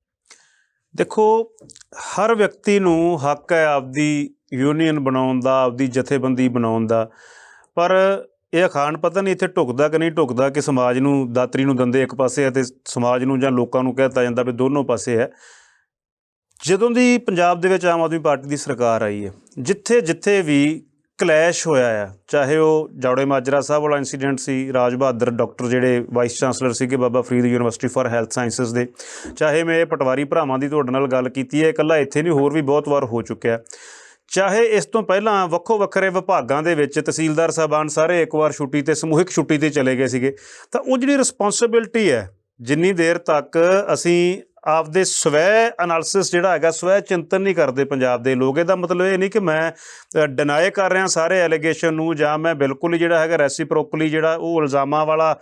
ਦੇਖੋ, ਹਰ ਵਿਅਕਤੀ ਨੂੰ ਹੱਕ ਹੈ ਆਪਦੀ ਯੂਨੀਅਨ ਬਣਾਉਣ ਦਾ, ਆਪਦੀ ਜਥੇਬੰਦੀ ਬਣਾਉਣ ਦਾ, ਪਰ ਇਹ ਅਖਾਣ ਪਤਾ ਨਹੀਂ ਇੱਥੇ ਢੁਕਦਾ ਕਿ ਨਹੀਂ ਢੁਕਦਾ ਕਿ ਸਮਾਜ ਨੂੰ, ਦਾਤਰੀ ਨੂੰ ਦੰਦੇ ਇੱਕ ਪਾਸੇ ਹੈ ਅਤੇ ਸਮਾਜ ਨੂੰ ਜਾਂ ਲੋਕਾਂ ਨੂੰ ਕਹਿ ਦਿੱਤਾ ਜਾਂਦਾ ਵੀ ਦੋਨੋਂ ਪਾਸੇ ਹੈ। ਜਦੋਂ ਦੀ ਪੰਜਾਬ ਦੇ ਵਿੱਚ ਆਮ ਆਦਮੀ ਪਾਰਟੀ ਦੀ ਸਰਕਾਰ ਆਈ ਹੈ, ਜਿੱਥੇ ਵੀ ਕਲੈਸ਼ ਹੋਇਆ ਆ, ਚਾਹੇ ਉਹ ਜੌੜੇ ਮਾਜਰਾ ਸਾਹਿਬ ਵਾਲਾ ਇੰਸੀਡੈਂਟ ਸੀ, ਰਾਜ ਬਹਾਦਰ ਡਾਕਟਰ ਜਿਹੜੇ ਵਾਈਸ ਚਾਂਸਲਰ ਸੀਗੇ Baba Farid university for health sciences ਦੇ, ਚਾਹੇ ਮੈਂ ਇਹ ਪਟਵਾਰੀ ਭਰਾਵਾਂ ਦੀ ਤੁਹਾਡੇ ਨਾਲ ਗੱਲ ਕੀਤੀ ਹੈ, ਇਕੱਲਾ ਇੱਥੇ ਨਹੀਂ ਹੋਰ ਵੀ ਬਹੁਤ ਵਾਰ ਹੋ ਚੁੱਕਿਆ, ਚਾਹੇ ਇਸ ਤੋਂ ਪਹਿਲਾਂ ਵੱਖੋ ਵੱਖਰੇ ਵਿਭਾਗਾਂ ਦੇ ਵਿੱਚ ਤਹਿਸੀਲਦਾਰ ਸਾਹਿਬਾਨ ਸਾਰੇ ਇੱਕ ਵਾਰ ਛੁੱਟੀ 'ਤੇ, ਸਮੂਹਿਕ ਛੁੱਟੀ 'ਤੇ ਚਲੇ ਗਏ ਸੀਗੇ, ਤਾਂ ਉਹ ਜਿਹੜੀ ਰਿਸਪੌਂਸਿਬਿਲਟੀ ਹੈ, ਜਿੰਨੀ ਦੇਰ ਤੱਕ ਅਸੀਂ ਆਪਦੇ ਸਵੈ ਐਨਾਲਿਸਿਸ ਜਿਹੜਾ ਹੈਗਾ, ਸਵੈ ਚਿੰਤਨ ਨਹੀਂ ਕਰਦੇ ਪੰਜਾਬ ਦੇ ਲੋਕ। ਇਹਦਾ ਮਤਲਬ ਇਹ ਨਹੀਂ ਕਿ ਮੈਂ ਡਿਨਾਈ ਕਰ ਰਿਹਾ ਸਾਰੇ ਐਲੀਗੇਸ਼ਨ ਨੂੰ, ਜਾਂ ਮੈਂ ਬਿਲਕੁਲ ਹੀ ਜਿਹੜਾ ਹੈਗਾ ਰੈਸੀਪ੍ਰੋਕਲੀ ਜਿਹੜਾ ਉਹ ਇਲਜ਼ਾਮਾਂ ਵਾਲਾ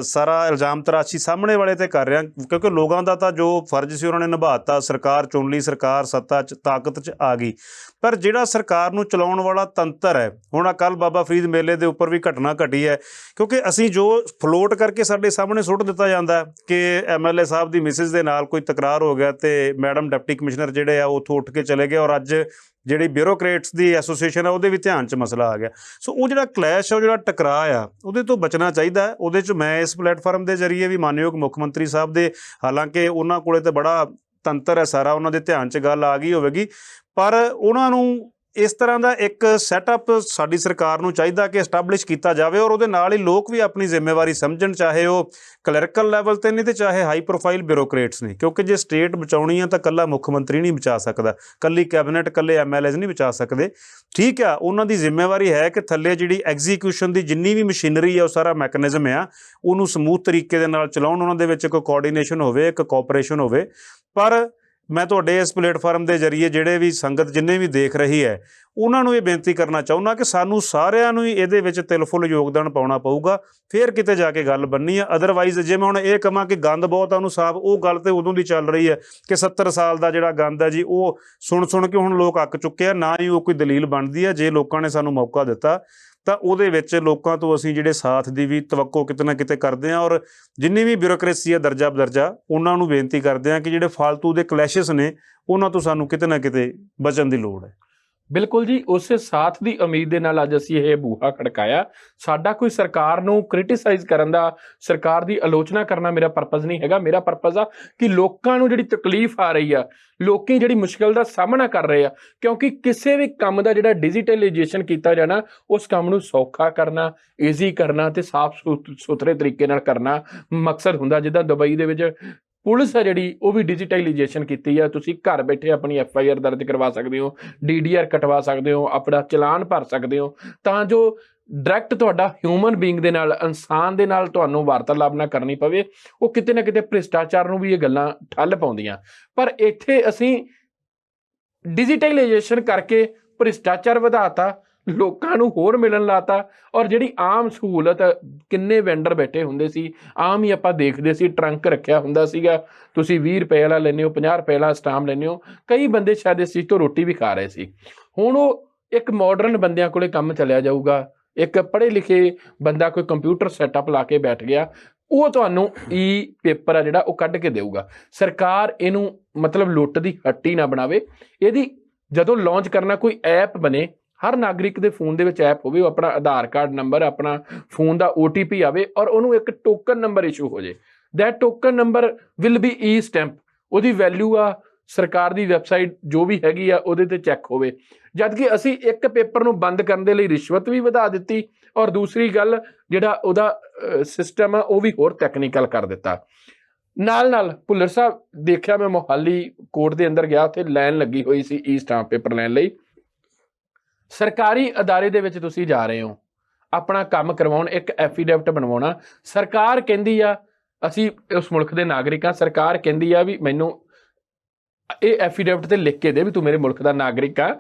ਸਾਰਾ ਇਲਜ਼ਾਮ ਤਰਾਸ਼ੀ ਸਾਹਮਣੇ ਵਾਲੇ ਤੇ ਕਰ ਰਿਹਾ, ਕਿਉਂਕਿ ਲੋਕਾਂ ਦਾ ਤਾਂ ਜੋ ਫਰਜ਼ ਸੀ ਉਹਨਾਂ ਨੇ ਨਿਭਾਤਾ। ਸਰਕਾਰ ਚੁਣ ਲਈ, ਸਰਕਾਰ ਸੱਤਾ 'ਚ ਤਾਕਤ 'ਚ ਆ ਗਈ, ਪਰ ਜਿਹੜਾ ਸਰਕਾਰ ਨੂੰ ਚਲਾਉਣ ਵਾਲਾ ਤੰਤਰ ਹੈ, ਹੁਣ ਕੱਲ੍ਹ ਬਾਬਾ ਫਰੀਦ ਮੇਲੇ ਦੇ ਉੱਪਰ ਵੀ ਘਟਨਾ ਘਟੀ ਹੈ, ਕਿਉਂਕਿ ਅਸੀਂ ਜੋ ਫਲੋਟ ਕਰਕੇ ਸਾਡੇ ਸਾਹਮਣੇ ਸੁੱਟ ਦਿੱਤਾ ਜਾਂਦਾ ਕਿ MLA ਸਾਹਿਬ ਦੀ ਮਿਸਿਸ ਦੇ ਨਾਲ ਕੋਈ ਤਕਰਾਰ ਹੋ ਗਿਆ ਤੇ ਮੈਡਮ ਡਿਪਟੀ ਕਮਿਸ਼ਨਰ ਜਿਹੜੇ ਆ ਉੱਥੋਂ ਉੱਠ ਕੇ ਚਲੇ ਗਏ, ਔਰ ਅੱਜ ਜਿਹੜੀ ਬਿਊਰੋਕਰੇਟਸ ਦੀ ਐਸੋਸੀਏਸ਼ਨ ਆ ਉਹਦੇ ਵੀ ਧਿਆਨ 'ਚ ਮਸਲਾ ਆ ਗਿਆ। ਸੋ ਉਹ ਜਿਹੜਾ ਕਲੈਸ਼ ਆ, ਉਹ ਜਿਹੜਾ ਟਕਰਾਅ ਆ, ਉਹਦੇ ਤੋਂ ਬਚਣਾ ਚਾਹੀਦਾ। ਉਹਦੇ 'ਚ ਮੈਂ ਇਸ ਪਲੇਟਫਾਰਮ ਦੇ ਜ਼ਰੀਏ ਵੀ ਮਾਨਯੋਗ ਮੁੱਖ ਮੰਤਰੀ ਸਾਹਿਬ ਦੇ, ਹਾਲਾਂਕਿ ਉਹਨਾਂ ਕੋਲੇ ਤਾਂ ਬੜਾ ਤੰਤਰ ਹੈ ਸਾਰਾ, ਉਹਨਾਂ ਦੇ ਧਿਆਨ 'ਚ ਗੱਲ ਆ ਗਈ ਹੋਵੇਗੀ, ਪਰ ਉਹਨਾਂ ਨੂੰ ਇਸ ਤਰ੍ਹਾਂ ਦਾ ਇੱਕ ਸੈਟਅਪ ਸਾਡੀ ਸਰਕਾਰ ਨੂੰ ਚਾਹੀਦਾ ਕਿ ਐਸਟੈਬਲਿਸ਼ ਕੀਤਾ ਜਾਵੇ, ਔਰ ਉਹਦੇ ਨਾਲ ਹੀ ਲੋਕ ਵੀ ਆਪਣੀ ਜ਼ਿੰਮੇਵਾਰੀ ਸਮਝਣ, ਚਾਹੇ ਉਹ ਕਲੈਰੀਕਲ ਲੈਵਲ 'ਤੇ ਨਹੀਂ ਤੇ ਚਾਹੇ ਹਾਈ ਪ੍ਰੋਫਾਈਲ ਬਿਊਰੋਕਰੇਟਸ ਨੇ, ਕਿਉਂਕਿ ਜੇ ਸਟੇਟ ਬਚਾਉਣੀ ਆ ਤਾਂ ਇਕੱਲਾ ਮੁੱਖ ਮੰਤਰੀ ਨਹੀਂ ਬਚਾ ਸਕਦਾ, ਇਕੱਲੀ ਕੈਬਨਿਟ, ਇਕੱਲੇ MLAs ਨਹੀਂ ਬਚਾ ਸਕਦੇ। ਠੀਕ ਆ, ਉਹਨਾਂ ਦੀ ਜ਼ਿੰਮੇਵਾਰੀ ਹੈ ਕਿ ਥੱਲੇ ਜਿਹੜੀ ਐਗਜ਼ੀਕਿਊਸ਼ਨ ਦੀ ਜਿੰਨੀ ਵੀ ਮਸ਼ੀਨਰੀ ਆ, ਉਹ ਸਾਰਾ ਮੈਕੈਨਿਜ਼ਮ ਆ, ਉਹਨੂੰ ਸਮੂਥ ਤਰੀਕੇ ਦੇ ਨਾਲ ਚਲਾਉਣ, ਉਹਨਾਂ ਦੇ ਵਿੱਚ ਇੱਕ ਕੋਆਰਡੀਨੇਸ਼ਨ ਹੋਵੇ, ਇੱਕ ਕੋਆਪਰੇਸ਼ਨ ਹੋਵੇ। ਪਰ ਮੈਂ ਤੁਹਾਡੇ ਇਸ ਪਲੇਟਫਾਰਮ ਦੇ ਜ਼ਰੀਏ ਜਿਹੜੇ ਵੀ ਸੰਗਤ ਜਿੰਨੇ ਵੀ ਦੇਖ ਰਹੀ ਹੈ, ਉਹਨਾਂ ਨੂੰ ਇਹ ਬੇਨਤੀ ਕਰਨਾ ਚਾਹੁੰਦਾ ਕਿ ਸਾਨੂੰ ਸਾਰਿਆਂ ਨੂੰ ਹੀ ਇਹਦੇ ਵਿੱਚ ਤਿਲਫੁਲ ਯੋਗਦਾਨ ਪਾਉਣਾ ਪਊਗਾ, ਫਿਰ ਕਿਤੇ ਜਾ ਕੇ ਗੱਲ ਬਣਨੀ ਆ। ਅਦਰਵਾਈਜ਼ ਜੇ ਮੈਂ ਹੁਣ ਇਹ ਕਹਾਂ ਕਿ ਗੰਦ ਬਹੁਤ ਆ ਉਹਨੂੰ ਸਾਫ਼, ਉਹ ਗੱਲ ਤੇ ਉਦੋਂ ਦੀ ਚੱਲ ਰਹੀ ਹੈ ਕਿ 70 ਸਾਲ ਦਾ ਜਿਹੜਾ ਗੰਦ ਹੈ ਜੀ, ਉਹ ਸੁਣ ਕੇ ਹੁਣ ਲੋਕ ਅੱਕ ਚੁੱਕੇ ਆ, ਨਾ ਹੀ ਉਹ ਕੋਈ ਦਲੀਲ ਬਣਦੀ ਹੈ। ਜੇ ਲੋਕਾਂ ਨੇ ਸਾਨੂੰ ਮੌਕਾ ਦਿੱਤਾ ਤਾਂ ਉਹਦੇ ਵਿੱਚ ਲੋਕਾਂ ਤੋਂ ਅਸੀਂ ਜਿਹੜੇ ਸਾਥ ਦੀ ਵੀ ਤਵੱਕੋ ਕਿਤੇ ਨਾ ਕਿਤੇ ਕਰਦੇ ਹਾਂ, ਔਰ ਜਿੰਨੀ ਵੀ ਬਿਊਰੋਕਰੇਸੀ ਹੈ ਦਰਜਾ ਬਦਰਜਾ, ਉਹਨਾਂ ਨੂੰ ਬੇਨਤੀ ਕਰਦੇ ਹਾਂ ਕਿ ਜਿਹੜੇ ਫਾਲਤੂ ਦੇ ਕਲੈਸ਼ਸ ਨੇ ਉਹਨਾਂ ਤੋਂ ਸਾਨੂੰ ਕਿਤੇ ਨਾ ਕਿਤੇ ਬਚਣ ਦੀ ਲੋੜ ਹੈ। ਬਿਲਕੁਲ ਜੀ, ਉਸੇ ਸਾਥ ਦੀ ਉਮੀਦ ਦੇ ਨਾਲ ਅੱਜ ਅਸੀਂ ਇਹ ਬੂਹਾ ਖੜਕਾਇਆ। ਸਾਡਾ ਕੋਈ ਸਰਕਾਰ ਨੂੰ ਕ੍ਰਿਟਿਸਾਈਜ਼ ਕਰਨ ਦਾ, ਸਰਕਾਰ ਦੀ ਆਲੋਚਨਾ ਕਰਨਾ ਮੇਰਾ ਪਰਪਸ ਨਹੀਂ ਹੈਗਾ। ਮੇਰਾ ਪਰਪਸ ਆ ਕਿ ਲੋਕਾਂ ਨੂੰ ਜਿਹੜੀ ਤਕਲੀਫ ਆ ਰਹੀ ਆ, ਲੋਕੀ ਜਿਹੜੀ ਮੁਸ਼ਕਿਲ ਦਾ ਸਾਹਮਣਾ ਕਰ ਰਹੇ ਆ, ਕਿਉਂਕਿ ਕਿਸੇ ਵੀ ਕੰਮ ਦਾ ਜਿਹੜਾ ਡਿਜੀਟਲਾਈਜੇਸ਼ਨ ਕੀਤਾ ਜਾਣਾ, ਉਸ ਕੰਮ ਨੂੰ ਸੌਖਾ ਕਰਨਾ, ਈਜ਼ੀ ਕਰਨਾ ਤੇ ਸਾਫ਼ ਸੁਥਰੇ ਤਰੀਕੇ ਨਾਲ ਕਰਨਾ ਮਕਸਦ ਹੁੰਦਾ। ਜਿੱਦਾਂ ਦੁਬਈ ਦੇ ਵਿੱਚ ਪੁਲਿਸ ਆ ਜਿਹੜੀ, ਉਹ ਵੀ ਡਿਜੀਟਲਾਈਜੇਸ਼ਨ ਕੀਤੀ ਆ। ਤੁਸੀਂ ਘਰ ਬੈਠੇ ਆਪਣੀ FIR ਦਰਜ ਕਰਵਾ ਸਕਦੇ ਹੋ, DDR ਕਟਵਾ ਸਕਦੇ ਹੋ, ਆਪਣਾ ਚਲਾਨ ਭਰ ਸਕਦੇ ਹੋ, ਤਾਂ ਜੋ ਡਾਇਰੈਕਟ ਤੁਹਾਡਾ ਹਿਊਮਨ ਬੀਇੰਗ ਦੇ ਨਾਲ, ਇਨਸਾਨ ਦੇ ਨਾਲ ਤੁਹਾਨੂੰ ਵਾਰਤਾਲਾਪ ਨਾ ਕਰਨੀ ਪਵੇ। ਉਹ ਕਿਤੇ ਨਾ ਕਿਤੇ ਭ੍ਰਿਸ਼ਟਾਚਾਰ ਨੂੰ ਵੀ ਇਹ ਗੱਲਾਂ ਠੱਲ ਪਾਉਂਦੀਆਂ। ਪਰ ਇੱਥੇ ਅਸੀਂ ਡਿਜੀਟਲਾਈਜੇਸ਼ਨ ਕਰਕੇ ਭ੍ਰਿਸ਼ਟਾਚਾਰ ਵਧਾਤਾ, ਲੋਕਾਂ ਨੂੰ ਹੋਰ ਮਿਲਣ ਲਾਤਾ, ਔਰ ਜਿਹੜੀ ਆਮ ਸਹੂਲਤ, ਕਿੰਨੇ ਵੈਂਡਰ ਬੈਠੇ ਹੁੰਦੇ ਸੀ, ਆਮ ਹੀ ਆਪਾਂ ਦੇਖਦੇ ਸੀ, ਟਰੰਕ ਰੱਖਿਆ ਹੁੰਦਾ ਸੀਗਾ, ਤੁਸੀਂ 20 ਰੁਪਏ ਵਾਲਾ ਲੈਂਦੇ ਹੋ, 50 ਰੁਪਏ ਵਾਲਾ ਸਟਾਂਪ ਲੈਂਦੇ ਹੋ। ਕਈ ਬੰਦੇ ਸ਼ਾਇਦ ਇਸ ਚੀਜ਼ ਤੋਂ ਰੋਟੀ ਵੀ ਖਾ ਰਹੇ ਸੀ। ਹੁਣ ਉਹ ਇੱਕ ਮਾਡਰਨ ਬੰਦਿਆਂ ਕੋਲੇ ਕੰਮ ਚਲਿਆ ਜਾਊਗਾ। ਇੱਕ ਪੜ੍ਹੇ ਲਿਖੇ ਬੰਦਾ ਕੋਈ ਕੰਪਿਊਟਰ ਸੈਟਅਪ ਲਾ ਕੇ ਬੈਠ ਗਿਆ, ਉਹ ਤੁਹਾਨੂੰ ਪੇਪਰ ਆ ਜਿਹੜਾ ਉਹ ਕੱਢ ਕੇ ਦੇਊਗਾ। ਸਰਕਾਰ ਇਹਨੂੰ ਮਤਲਬ ਲੁੱਟ ਦੀ ਹੱਟੀ ਨਾ ਬਣਾਵੇ। ਇਹਦੀ ਜਦੋਂ ਲਾਂਚ ਕਰਨਾ ਕੋਈ ਐਪ ਬਣੇ, ਹਰ ਨਾਗਰਿਕ ਦੇ ਫੋਨ ਦੇ ਵਿੱਚ ਐਪ ਹੋਵੇ, ਉਹ ਆਪਣਾ ਆਧਾਰ ਕਾਰਡ ਨੰਬਰ, ਆਪਣਾ ਫੋਨ ਦਾ OTP ਆਵੇ, ਔਰ ਉਹਨੂੰ ਇੱਕ ਟੋਕਨ ਨੰਬਰ ਇਸ਼ੂ ਹੋ ਜੇ। That token number will be e stamp. ਉਹਦੀ ਵੈਲਿਊ ਆ ਸਰਕਾਰ ਦੀ ਵੈਬਸਾਈਟ ਜੋ ਵੀ ਹੈਗੀ ਆ ਉਹਦੇ ਤੇ ਚੈੱਕ ਹੋਵੇ। ਜਦ ਕਿ ਅਸੀਂ ਇੱਕ ਪੇਪਰ ਨੂੰ ਬੰਦ ਕਰਨ ਦੇ ਲਈ ਰਿਸ਼ਵਤ ਵੀ ਵਧਾ ਦਿੱਤੀ, ਔਰ ਦੂਸਰੀ ਗੱਲ ਜਿਹੜਾ ਉਹਦਾ ਸਿਸਟਮ ਆ ਉਹ ਵੀ ਹੋਰ ਟੈਕਨੀਕਲ ਕਰ ਦਿੱਤਾ। ਨਾਲ ਭੁੱਲਰ ਸਾਹਿਬ, ਦੇਖਿਆ ਮੈਂ ਮੋਹਾਲੀ ਕੋਰਟ ਦੇ ਅੰਦਰ ਗਿਆ, ਉੱਥੇ ਲਾਈਨ ਲੱਗੀ ਹੋਈ ਸੀ E-ਸਟੈਂਪ ਪੇਪਰ ਲੈਣ ਲਈ। ਸਰਕਾਰੀ ਅਦਾਰੇ ਦੇ ਵਿੱਚ ਤੁਸੀਂ ਜਾ ਰਹੇ ਹੋ ਆਪਣਾ ਕੰਮ ਕਰਵਾਉਣ, ਇੱਕ ਐਫੀਡੇਵਿਟ ਬਣਵਾਉਣਾ। ਸਰਕਾਰ ਕਹਿੰਦੀ ਆ ਅਸੀਂ ਉਸ ਮੁਲਕ ਦੇ ਨਾਗਰਿਕ ਹਾਂ, ਸਰਕਾਰ ਕਹਿੰਦੀ ਆ ਵੀ ਮੈਨੂੰ ਇਹ ਐਫੀਡੇਵਿਟ ਤੇ ਲਿਖ ਕੇ ਦੇ ਵੀ ਤੂੰ ਮੇਰੇ ਮੁਲਕ ਦਾ ਨਾਗਰਿਕ ਆ,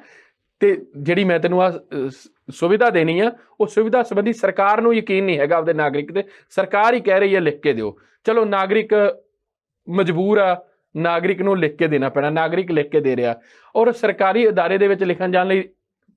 ਤੇ ਜਿਹੜੀ ਮੈਂ ਤੈਨੂੰ ਆ ਸੁਵਿਧਾ ਦੇਣੀ ਆ, ਉਹ ਸੁਵਿਧਾ ਸੰਬੰਧੀ ਸਰਕਾਰ ਨੂੰ ਯਕੀਨ ਨਹੀਂ ਹੈਗਾ ਆਪਦੇ ਨਾਗਰਿਕ ਤੇ। ਸਰਕਾਰ ਹੀ ਕਹਿ ਰਹੀ ਹੈ ਲਿਖ ਕੇ ਦਿਓ। ਚਲੋ ਨਾਗਰਿਕ ਮਜਬੂਰ ਆ, ਨਾਗਰਿਕ ਨੂੰ ਲਿਖ ਕੇ ਦੇਣਾ ਪੈਣਾ, ਨਾਗਰਿਕ ਲਿਖ ਕੇ ਦੇ ਰਿਹਾ। ਔਰ ਸਰਕਾਰੀ ਅਦਾਰੇ ਦੇ ਵਿੱਚ ਲਿਖਣ ਜਾਣ ਲਈ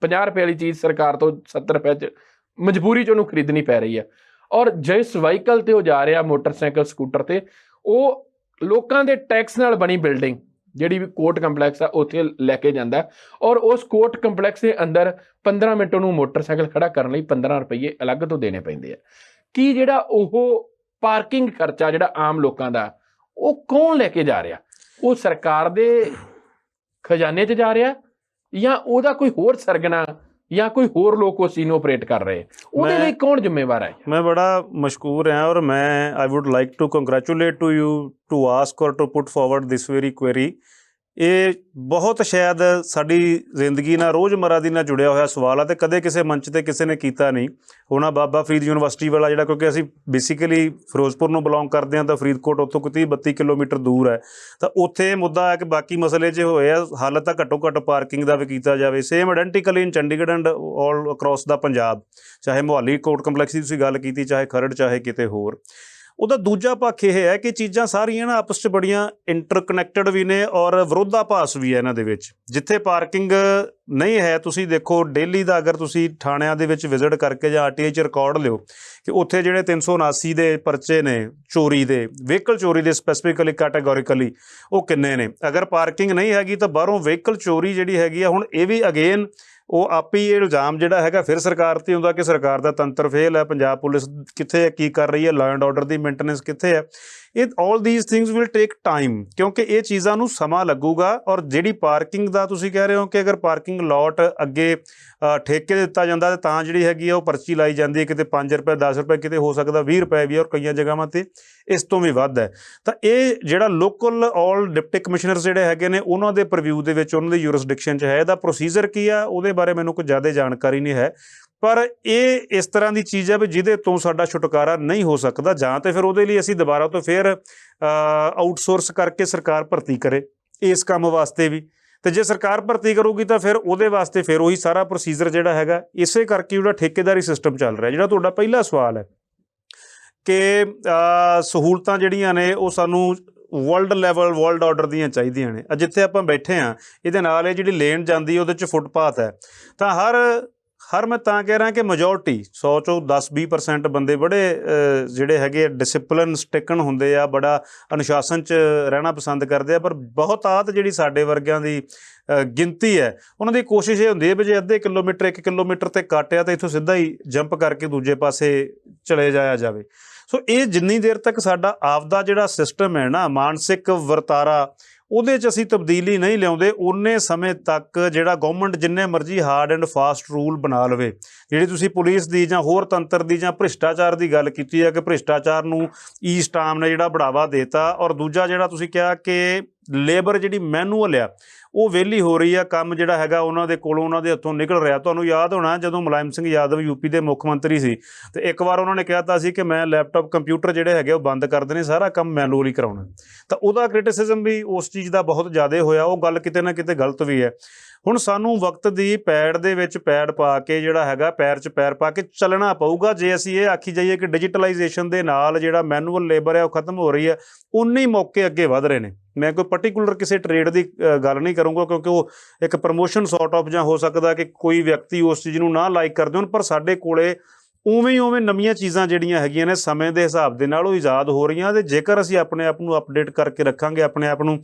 50 ਰੁਪਏ ਵਾਲੀ ਚੀਜ਼ ਸਰਕਾਰ ਤੋਂ 70 ਰੁਪਏ 'ਚ ਮਜਬੂਰੀ 'ਚ ਉਹਨੂੰ ਖਰੀਦਣੀ ਪੈ ਰਹੀ ਆ। ਔਰ ਜਿਸ ਵਾਹੀਕਲ ਤੇ ਉਹ ਜਾ ਰਿਹਾ, ਮੋਟਰਸਾਈਕਲ, ਸਕੂਟਰ ਤੇ, ਉਹ ਲੋਕਾਂ ਦੇ ਟੈਕਸ ਨਾਲ ਬਣੀ ਬਿਲਡਿੰਗ ਜਿਹੜੀ ਵੀ ਕੋਰਟ ਕੰਪਲੈਕਸ ਆ ਉੱਥੇ ਲੈ ਕੇ ਜਾਂਦਾ, ਔਰ ਉਸ ਕੋਰਟ ਕੰਪਲੈਕਸ ਦੇ ਅੰਦਰ 15 ਮਿੰਟ ਉਹਨੂੰ ਮੋਟਰਸਾਈਕਲ ਖੜਾ ਕਰਨ ਲਈ 15 ਰੁਪਏ ਅਲੱਗ ਤੋਂ ਦੇਣੇ ਪੈਂਦੇ ਆ। ਕੀ ਜਿਹੜਾ ਉਹ ਪਾਰਕਿੰਗ ਖਰਚਾ ਜਿਹੜਾ ਆਮ ਲੋਕਾਂ ਦਾ, ਉਹ ਕੌਣ ਲੈ ਕੇ ਜਾ ਰਿਹਾ? ਉਹ ਸਰਕਾਰ ਦੇ ਖਜ਼ਾਨੇ 'ਚ ਜਾ ਰਿਹਾ, ਜਾਂ ਉਹਦਾ ਕੋਈ ਹੋਰ ਸਰਗਨਾ, ਜਾਂ ਕੋਈ ਹੋਰ ਲੋਕ ਉਸ ਚੀਜ਼ ਨੂੰ ਆਪਰੇਟ ਕਰ ਰਹੇ? ਉਹਦੇ ਲਈ ਕੌਣ ਜ਼ਿੰਮੇਵਾਰ ਹੈ? ਮੈਂ ਬੜਾ ਮਸ਼ਕੂਰ ਹਾਂ, ਔਰ ਮੈਂ I would like to congratulate to you to ask or to put forward this very query ਇਹ ਬਹੁਤ ਸ਼ਾਇਦ ਸਾਡੀ ਜ਼ਿੰਦਗੀ ਨਾਲ ਰੋਜ਼ਮਰਰਾ ਦੀ ਨਾਲ ਜੁੜਿਆ ਹੋਇਆ ਸਵਾਲ ਆ, ਤੇ ਕਦੇ ਕਿਸੇ ਮੰਚ ਤੇ ਕਿਸੇ ਨੇ ਕੀਤਾ ਨਹੀਂ ਹੋਣਾ। ਬਾਬਾ ਫਰੀਦ ਯੂਨੀਵਰਸਿਟੀ ਵਾਲਾ ਜਿਹੜਾ, ਕਿਉਂਕਿ ਅਸੀਂ ਬੇਸਿਕਲੀ ਫਿਰੋਜ਼ਪੁਰ ਨੂੰ ਬਿਲੋਂਗ ਕਰਦੇ ਹਾਂ, ਤਾਂ ਫਰੀਦਕੋਟ ਉੱਥੋਂ ਕੋਈ 32 ਕਿਲੋਮੀਟਰ ਦੂਰ ਹੈ, ਤਾਂ ਉੱਥੇ ਇਹ ਮੁੱਦਾ ਹੈ ਕਿ ਬਾਕੀ ਮਸਲੇ 'ਚ ਹੋਏ ਆ ਹੱਲ ਤਾਂ ਘੱਟੋ ਘੱਟ ਪਾਰਕਿੰਗ ਦਾ ਵੀ ਕੀਤਾ ਜਾਵੇ। Same identically in Chandigarh and all across the Punjab, ਚਾਹੇ ਮੁਹਾਲੀ ਕੋਰਟ ਕੰਪਲੈਕਸ ਦੀ ਤੁਸੀਂ ਗੱਲ ਕੀਤੀ, ਚਾਹੇ ਖਰੜ, ਚਾਹੇ ਕਿਤੇ ਹੋਰ। ਉਹਦਾ ਦੂਜਾ ਪੱਖ ਇਹ ਹੈ ਕਿ ਚੀਜ਼ਾਂ ਸਾਰੀਆਂ ਨਾ ਆਪਸ 'ਚ ਬੜੀਆਂ ਇੰਟਰਕਨੈਕਟਡ ਵੀ ਨੇ ਔਰ ਵਿਰੋਧਾਭਾਸ ਵੀ ਹੈ ਇਹਨਾਂ ਦੇ ਵਿੱਚ। ਜਿੱਥੇ ਪਾਰਕਿੰਗ ਨਹੀਂ ਹੈ, ਤੁਸੀਂ ਦੇਖੋ ਡੇਲੀ ਦਾ ਅਗਰ ਤੁਸੀਂ ਥਾਣਿਆਂ ਦੇ ਵਿੱਚ ਵਿਜ਼ਿਟ ਕਰਕੇ ਜਾਂ RTI 'ਚ ਰਿਕਾਰਡ ਲਿਓ ਕਿ ਉੱਥੇ ਜਿਹੜੇ 379 ਦੇ ਪਰਚੇ ਨੇ ਚੋਰੀ ਦੇ, ਵਹੀਕਲ ਚੋਰੀ ਦੇ ਸਪੈਸੀਫਿਕਲੀ ਕੈਟਾਗੋਰੀਕਲੀ, ਉਹ ਕਿੰਨੇ ਨੇ। ਅਗਰ ਪਾਰਕਿੰਗ ਨਹੀਂ ਹੈਗੀ ਤਾਂ ਬਾਹਰੋਂ ਵਹੀਕਲ ਚੋਰੀ ਜਿਹੜੀ ਹੈਗੀ ਆ, ਹੁਣ ਇਹ ਵੀ ਅਗੇਨ ਉਹ ਆਪ ਹੀ ਇਹ ਇਲਜ਼ਾਮ ਜਿਹੜਾ ਹੈਗਾ ਫਿਰ ਸਰਕਾਰ 'ਤੇ ਹੁੰਦਾ ਕਿ ਸਰਕਾਰ ਦਾ ਤੰਤਰ ਫੇਲ ਹੈ, ਪੰਜਾਬ ਪੁਲਿਸ ਕਿੱਥੇ ਹੈ, ਕੀ ਕਰ ਰਹੀ ਹੈ, ਲਾਅ ਐਂਡ ਆਰਡਰ ਦੀ ਮੇਨਟੇਨੈਂਸ ਕਿੱਥੇ ਹੈ। ਇਹ all these things will take time, ਕਿਉਂਕਿ ਇਹ ਚੀਜ਼ਾਂ ਨੂੰ ਸਮਾਂ ਲੱਗੂਗਾ। ਔਰ ਜਿਹੜੀ ਪਾਰਕਿੰਗ ਦਾ ਤੁਸੀਂ ਕਹਿ ਰਹੇ ਹੋ ਕਿ ਅਗਰ ਪਾਰਕਿੰਗ ਲਾਟ ਅੱਗੇ ਠੇਕੇ ਦਿੱਤਾ ਜਾਂਦਾ ਤਾਂ ਜਿਹੜੀ ਹੈਗੀ ਆ ਉਹ ਪਰਚੀ ਲਾਈ ਜਾਂਦੀ ਹੈ, ਕਿਤੇ 5 ਰੁਪਏ 10 ਰੁਪਏ, ਕਿਤੇ ਹੋ ਸਕਦਾ 20 ਰੁਪਏ ਵੀ, ਔਰ ਕਈਆਂ ਜਗ੍ਹਾਵਾਂ 'ਤੇ ਇਸ ਤੋਂ ਵੀ ਵੱਧ ਹੈ। ਤਾਂ ਇਹ ਜਿਹੜਾ ਲੋਕਲ ਆਲ ਡਿਪਟੀ ਕਮਿਸ਼ਨਰਸ ਜਿਹੜੇ ਹੈਗੇ ਨੇ, ਉਹਨਾਂ ਦੇ ਪ੍ਰੀਵਿਊ ਦੇ ਵਿੱਚ, ਉਹਨਾਂ ਦੀ ਯੂਰਿਸਡਿਕਸ਼ਨ 'ਚ ਹੈ। ਇਹਦਾ ਪ੍ਰੋਸੀਜਰ ਕੀ ਆ ਉਹਦੇ ਬਾਰੇ ਮੈਨੂੰ ਕੋਈ ਜ਼ਿਆਦਾ ਜਾਣਕਾਰੀ ਨਹੀਂ ਹੈ, ਪਰ ਇਹ ਇਸ ਤਰ੍ਹਾਂ ਦੀ ਚੀਜ਼ ਹੈ ਵੀ ਜਿਹਦੇ ਤੋਂ ਸਾਡਾ ਛੁਟਕਾਰਾ ਨਹੀਂ ਹੋ ਸਕਦਾ। ਜਾਂ ਤਾਂ ਫਿਰ ਉਹਦੇ ਲਈ ਅਸੀਂ ਦੁਬਾਰਾ ਤੋਂ ਫਿਰ ਆਊਟਸੋਰਸ ਕਰਕੇ ਸਰਕਾਰ ਭਰਤੀ ਕਰੇ ਇਸ ਕੰਮ ਵਾਸਤੇ ਵੀ, ਤੇ ਜੇ ਸਰਕਾਰ ਭਰਤੀ ਕਰੂਗੀ ਤਾਂ ਫਿਰ ਉਹਦੇ ਵਾਸਤੇ ਫਿਰ ਉਹੀ ਸਾਰਾ ਪ੍ਰੋਸੀਜਰ ਜਿਹੜਾ ਹੈਗਾ। ਇਸੇ ਕਰਕੇ ਜਿਹੜਾ ਠੇਕੇਦਾਰੀ ਸਿਸਟਮ ਚੱਲ ਰਿਹਾ। ਜਿਹੜਾ ਤੁਹਾਡਾ ਪਹਿਲਾ ਸਵਾਲ ਹੈ ਕਿ ਸਹੂਲਤਾਂ ਜਿਹੜੀਆਂ ਨੇ ਉਹ ਸਾਨੂੰ ਵਰਲਡ ਲੈਵਲ, ਵਰਲਡ ਆਰਡਰ ਦੀਆਂ ਚਾਹੀਦੀਆਂ ਨੇ। ਜਿੱਥੇ ਆਪਾਂ ਬੈਠੇ ਹਾਂ ਇਹਦੇ ਨਾਲ ਇਹ ਜਿਹੜੀ ਲੇਨ ਜਾਂਦੀ ਉਹਦੇ 'ਚ ਫੁੱਟਪਾਥ ਹੈ, ਤਾਂ ਹਰ ਮੈਂ ਤਾਂ ਕਹਿ ਰਿਹਾ ਕਿ ਮੈਜੋਰਟੀ 100 ਚੋਂ 10-20% ਬੰਦੇ ਬੜੇ ਜਿਹੜੇ ਹੈਗੇ ਡਿਸਿਪਲਿਨ ਸਟਿਕਨ ਹੁੰਦੇ ਆ, ਬੜਾ ਅਨੁਸ਼ਾਸਨ 'ਚ ਰਹਿਣਾ ਪਸੰਦ ਕਰਦੇ ਆ। ਪਰ ਬਹੁਤਾਤ ਜਿਹੜੀ ਸਾਡੇ ਵਰਗਿਆਂ ਦੀ ਗਿਣਤੀ ਹੈ, ਉਹਨਾਂ ਦੀ ਕੋਸ਼ਿਸ਼ ਇਹ ਹੁੰਦੀ ਹੈ ਵੀ ਜੇ ਅੱਧੇ ਕਿਲੋਮੀਟਰ 1 ਕਿਲੋਮੀਟਰ 'ਤੇ ਕੱਟ ਆ ਤਾਂ ਇੱਥੋਂ ਸਿੱਧਾ ਹੀ ਜੰਪ ਕਰਕੇ ਦੂਜੇ ਪਾਸੇ ਚਲੇ ਜਾਇਆ ਜਾਵੇ। ਸੋ ਇਹ ਜਿੰਨੀ ਦੇਰ ਤੱਕ ਸਾਡਾ ਆਪਦਾ ਜਿਹੜਾ ਸਿਸਟਮ ਹੈ ਨਾ, ਮਾਨਸਿਕ ਵਰਤਾਰਾ, ਉਹਦੇ 'ਚ ਅਸੀਂ ਤਬਦੀਲੀ ਨਹੀਂ ਲਿਆਉਂਦੇ, ਉਨੇ ਸਮੇਂ ਤੱਕ ਜਿਹੜਾ ਗਵਰਨਮੈਂਟ ਜਿੰਨੇ ਮਰਜ਼ੀ ਹਾਰਡ ਐਂਡ ਫਾਸਟ ਰੂਲ ਬਣਾ ਲਵੇ। ਜਿਹੜੀ ਤੁਸੀਂ ਪੁਲਿਸ ਦੀ ਜਾਂ ਹੋਰ ਤੰਤਰ ਦੀ ਜਾਂ ਭ੍ਰਿਸ਼ਟਾਚਾਰ ਦੀ ਗੱਲ ਕੀਤੀ ਹੈ ਕਿ ਭ੍ਰਿਸ਼ਟਾਚਾਰ ਨੂੰ ਈਸਟ ਆਮ ਨੇ ਜਿਹੜਾ ਬੜਾਵਾ ਦੇਤਾ, ਔਰ ਦੂਜਾ ਜਿਹੜਾ ਤੁਸੀਂ ਕਿਹਾ ਕਿ ਲੇਬਰ ਜਿਹੜੀ ਮੈਨੂਅਲ ਆ ਉਹ ਵਿਹਲੀ ਹੋ ਰਹੀ ਆ, ਕੰਮ ਜਿਹੜਾ ਹੈਗਾ ਉਹਨਾਂ ਦੇ ਕੋਲੋਂ, ਉਹਨਾਂ ਦੇ ਹੱਥੋਂ ਨਿਕਲ ਰਿਹਾ। ਤੁਹਾਨੂੰ ਯਾਦ ਹੋਣਾ ਜਦੋਂ ਮੁਲਾਇਮ ਸਿੰਘ ਯਾਦਵ ਯੂਪੀ ਦੇ ਮੁੱਖ ਮੰਤਰੀ ਸੀ ਤੇ ਇੱਕ ਵਾਰ ਉਹਨਾਂ ਨੇ ਕਿਹਾ ਤਾਂ ਸੀ ਕਿ ਮੈਂ ਲੈਪਟਾਪ ਕੰਪਿਊਟਰ ਜਿਹੜੇ ਹੈਗੇ ਉਹ ਬੰਦ ਕਰ ਦੇਣੇ, ਸਾਰਾ ਕੰਮ ਮੈਨੂਅਲੀ ਕਰਾਉਣਾ। ਤਾਂ ਉਹਦਾ ਕ੍ਰਿਟਿਸਿਜ਼ਮ ਵੀ ਉਸ ਚੀਜ਼ ਦਾ ਬਹੁਤ ਜ਼ਿਆਦਾ ਹੋਇਆ। ਉਹ ਗੱਲ ਕਿਤੇ ਨਾ ਕਿਤੇ ਗਲਤ ਵੀ ਹੈ। ਹੁਣ ਸਾਨੂੰ ਵਕਤ ਦੀ ਪੈੜ ਦੇ ਵਿੱਚ ਪੈੜ ਪਾ ਕੇ ਜਿਹੜਾ ਹੈਗਾ, ਪੈਰ 'ਚ ਪੈਰ ਪਾ ਕੇ ਚੱਲਣਾ ਪਊਗਾ। ਜੇ ਅਸੀਂ ਇਹ ਆਖੀ ਜਾਈਏ ਕਿ ਡਿਜੀਟਲਾਈਜੇਸ਼ਨ ਦੇ ਨਾਲ ਜਿਹੜਾ ਮੈਨੂਅਲ ਲੇਬਰ ਹੈ ਉਹ ਖਤਮ ਹੋ ਰਹੀ ਹੈ, ਉਨੇ ਹੀ ਮੌਕੇ ਅੱਗੇ ਵਧ ਰਹੇ ਨੇ। ਮੈਂ ਕੋਈ ਪਰਟੀਕੂਲਰ ਕਿਸੇ ਟਰੇਡ ਦੀ ਗੱਲ ਨਹੀਂ ਕਰੂੰਗਾ, ਕਿਉਂਕਿ ਉਹ ਇੱਕ ਪ੍ਰਮੋਸ਼ਨ ਸੌਰਟ ਆਫ, ਜਾਂ ਹੋ ਸਕਦਾ ਕਿ ਕੋਈ ਵਿਅਕਤੀ ਉਸ ਚੀਜ਼ ਨੂੰ ਨਾ ਲਾਈਕ ਕਰਦੇ ਹੋਣ, ਪਰ ਸਾਡੇ ਕੋਲੇ ਉਵੇਂ ਨਵੀਆਂ ਚੀਜ਼ਾਂ ਜਿਹੜੀਆਂ ਹੈਗੀਆਂ ਨੇ ਸਮੇਂ ਦੇ ਹਿਸਾਬ ਦੇ ਨਾਲ ਉਹ ਇਜਾਦ ਹੋ ਰਹੀਆਂ। ਅਤੇ ਜੇਕਰ ਅਸੀਂ ਆਪਣੇ ਆਪ ਨੂੰ ਅਪਡੇਟ ਕਰਕੇ ਰੱਖਾਂਗੇ, ਆਪਣੇ ਆਪ ਨੂੰ